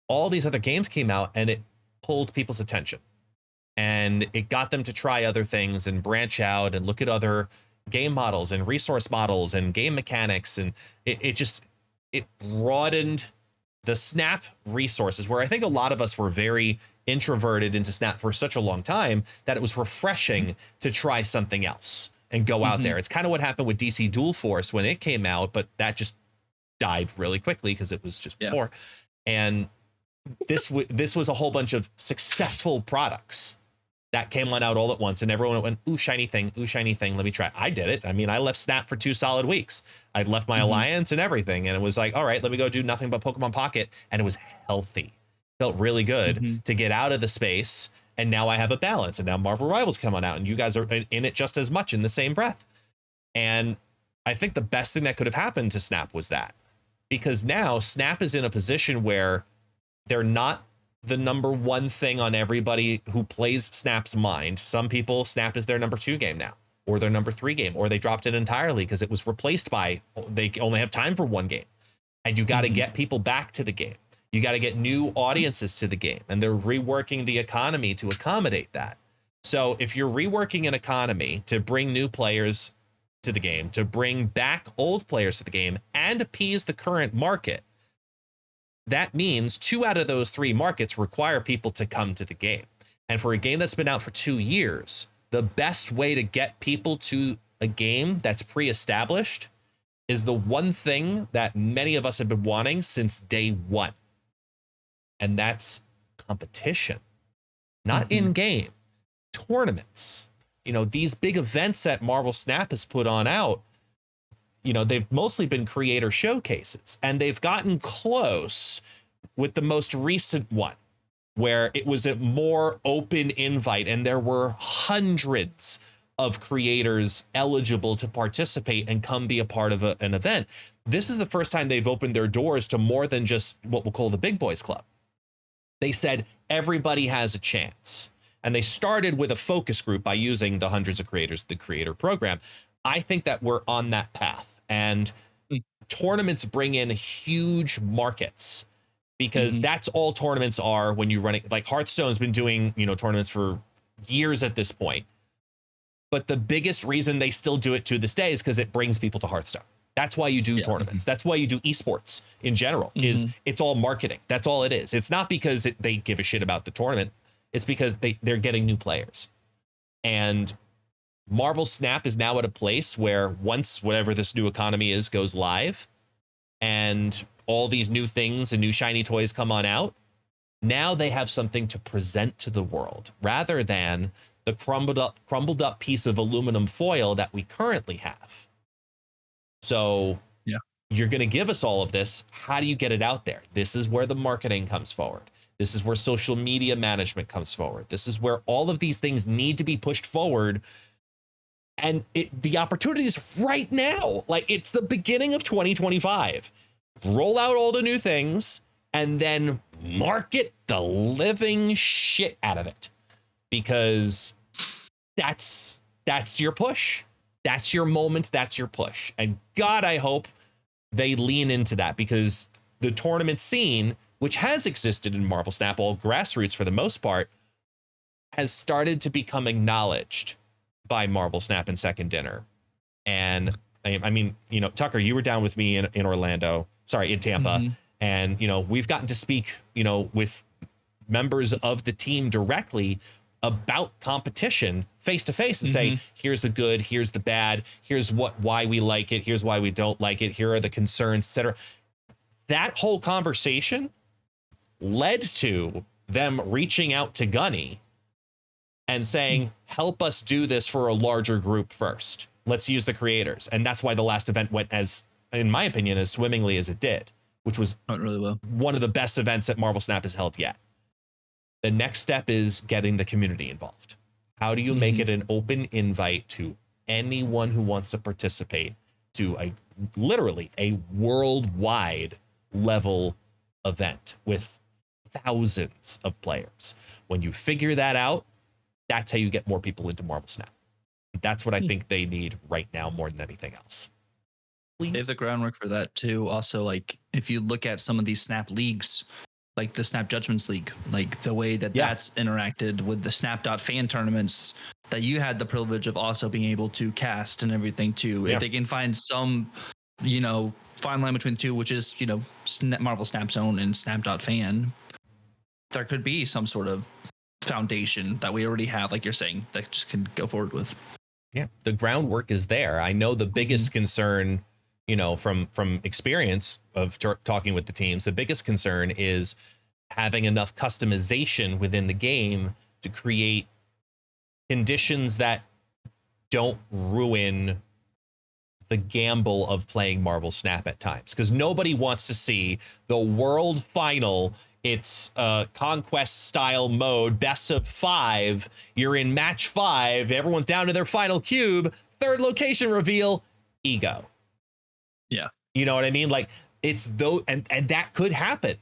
all these other games came out, and it pulled people's attention, and it got them to try other things and branch out and look at other game models and resource models and game mechanics. And it broadened the Snap resources, where I think a lot of us were very introverted into Snap for such a long time that it was refreshing to try something else and go out there. It's kind of what happened with DC Dual Force when it came out, but that just died really quickly because it was just poor. And this was a whole bunch of successful products that came on out all at once, and everyone went, ooh, shiny thing, let me try. I did it. I mean, I left Snap for 2 solid weeks. I left my alliance and everything, and it was like, all right, let me go do nothing but Pokemon Pocket, and it was healthy. Felt really good to get out of the space, and now I have a balance, and now Marvel Rivals come on out, and you guys are in it just as much in the same breath. And I think the best thing that could have happened to Snap was that, because now Snap is in a position where they're not the number one thing on everybody who plays Snap's mind. Some people, Snap is their number 2 game now, or their number 3 game, or they dropped it entirely because it was replaced by, they only have time for 1 game. And you got to get people back to the game. You got to get new audiences to the game, and they're reworking the economy to accommodate that. So if you're reworking an economy to bring new players to the game, to bring back old players to the game, and appease the current market, that means 2 out of those 3 markets require people to come to the game. And for a game that's been out for 2 years, the best way to get people to a game that's pre-established is the one thing that many of us have been wanting since day 1. And that's competition, not in-game, tournaments. These big events that Marvel Snap has put on out, they've mostly been creator showcases, and they've gotten close with the most recent one, where it was a more open invite, and there were hundreds of creators eligible to participate and come be a part of an event. This is the first time they've opened their doors to more than just what we'll call the Big Boys Club. They said everybody has a chance. And they started with a focus group by using the hundreds of creators, the creator program. I think that we're on that path. And tournaments bring in huge markets, because that's all tournaments are when you run it. Like Hearthstone's been doing, tournaments for years at this point. But the biggest reason they still do it to this day is because it brings people to Hearthstone. That's why you do tournaments. That's why you do esports in general, is it's all marketing. That's all it is. It's not because they give a shit about the tournament. It's because they're getting new players. And Marvel Snap is now at a place where once whatever this new economy is goes live, and all these new things and new shiny toys come on out, now they have something to present to the world rather than the crumbled up piece of aluminum foil that we currently have. So you're going to give us all of this. How do you get it out there? This is where the marketing comes forward. This is where social media management comes forward. This is where all of these things need to be pushed forward. And the opportunity is right now. Like, it's the beginning of 2025. Roll out all the new things and then market the living shit out of it, because that's your push. That's your moment. That's your push. And God, I hope they lean into that, because the tournament scene, which has existed in Marvel Snap, all grassroots for the most part, has started to become acknowledged by Marvel Snap and Second Dinner. And I mean, you know, Tucker, you were down with me in Orlando, sorry, in Tampa. Mm-hmm. And, you know, we've gotten to speak, you know, with members of the team directly about competition face to face and say, here's the good, here's the bad, here's why we like it, here's why we don't like it, here are the concerns, etc. That whole conversation led to them reaching out to Gunny and saying, help us do this for a larger group first. Let's use the creators. And that's why the last event went, as, in my opinion, as swimmingly as it did, which was really well. One of the best events that Marvel Snap has held yet. The next step is getting the community involved. How do you make it an open invite to anyone who wants to participate to literally a worldwide level event with thousands of players? When you figure that out, that's how you get more people into Marvel Snap. That's what I think they need right now more than anything else. Please. They have the groundwork for that too. Also, like, if you look at some of these Snap leagues, like the Snap Judgments League, like the way that that's interacted with the Snap.fan tournaments that you had the privilege of also being able to cast and everything too. If they can find some, you know, fine line between the two, which is, you know, Marvel Snap Zone and Snap.fan, there could be some sort of foundation that we already have, like you're saying, that just can go forward with. Yeah, the groundwork is there. I know the biggest concern, you know, from experience of talking with the teams, the biggest concern is having enough customization within the game to create conditions that don't ruin the gamble of playing Marvel Snap at times. Because nobody wants to see the world final. It's conquest style mode, best of 5. You're in match 5. Everyone's down to their final cube. Third location reveal, ego. Yeah. You know what I mean? Like, it's and that could happen.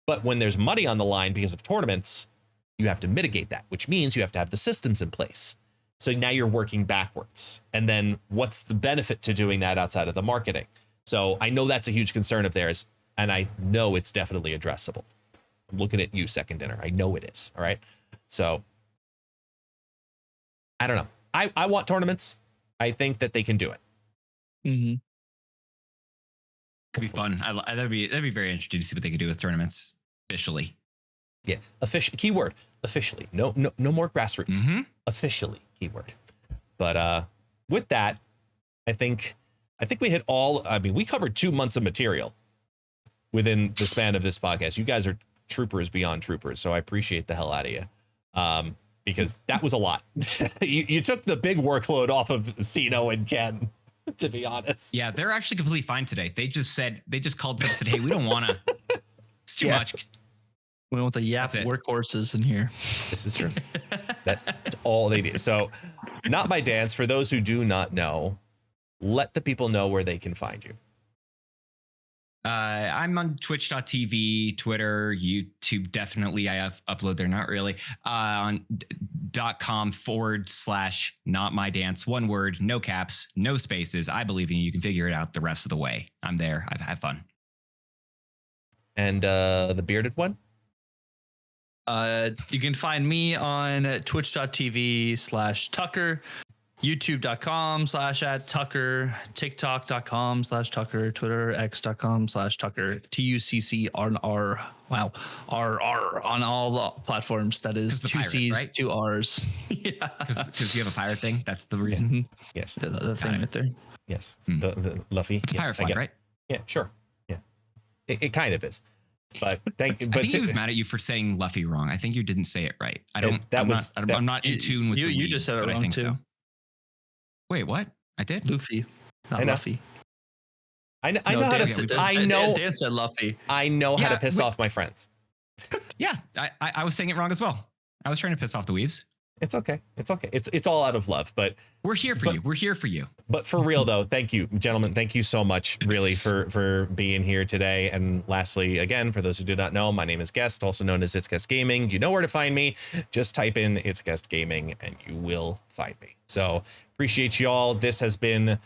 But when there's money on the line because of tournaments, you have to mitigate that, which means you have to have the systems in place. So now you're working backwards. And then what's the benefit to doing that outside of the marketing? So I know that's a huge concern of theirs, and I know it's definitely addressable. I'm looking at you, Second Dinner. I know it is. All right. So I don't know. I want tournaments. I think that they can do it. Mm-hmm. Could be fun. That'd be very interesting to see what they could do with tournaments officially. Yeah. Keyword officially. No more grassroots. Officially keyword. But with that, I think we hit all. I mean, we covered 2 months of material within the span of this podcast. You guys are troopers beyond troopers, so I appreciate the hell out of you, because that was a lot. you took the big workload off of Sino and Ken, to be honest. Yeah, they're actually completely fine today. They just called us and said, hey, we don't want to. It's too much. We want the workhorses in here. This is true. That's all they do. So, Not My Dance, for those who do not know, let the people know where they can find you. I'm on twitch.tv, Twitter, YouTube. Definitely. I have upload there. Not really. On .com/notmydance. One word, no caps, no spaces. I believe in you. You can figure it out the rest of the way. I'm there. I've had fun. And the bearded one? You can find me on twitch.tv/Tucker, youtube.com/@Tucker, tiktok.com/Tucker, Twitter, x.com/Tucker, TUCCRR. Wow. RR on all the platforms. That is 2 pirate, C's, right? 2 R's. Yeah. Because you have a pirate thing. That's the reason. Mm-hmm. Yes. The thing right there. Yes. The Luffy. It's a pirate flag, right? Yeah, sure. Yeah. It kind of is. But thank you. I think he was mad at you for saying Luffy wrong. I think you didn't say it right. I'm not in tune with the you just said it wrong, I think too. so. Wait, what? I did? Luffy, not Luffy. I know how to. Dan said Luffy. I know how to piss off my friends. Yeah, I was saying it wrong as well. I was trying to piss off the weebs. It's okay. It's okay. It's all out of love, but we're here for you. We're here for you. But for real though, thank you, gentlemen. Thank you so much, really, for being here today. And lastly, again, for those who do not know, my name is Guest, also known as It's Guest Gaming. You know where to find me. Just type in It's Guest Gaming and you will find me. So appreciate you all. This has been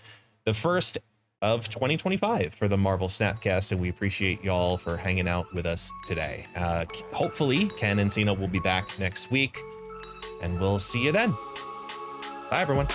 the first of 2025 for the Marvel Snapcast, and we appreciate y'all for hanging out with us today. Hopefully, Ken and Cena will be back next week. And we'll see you then. Bye, everyone.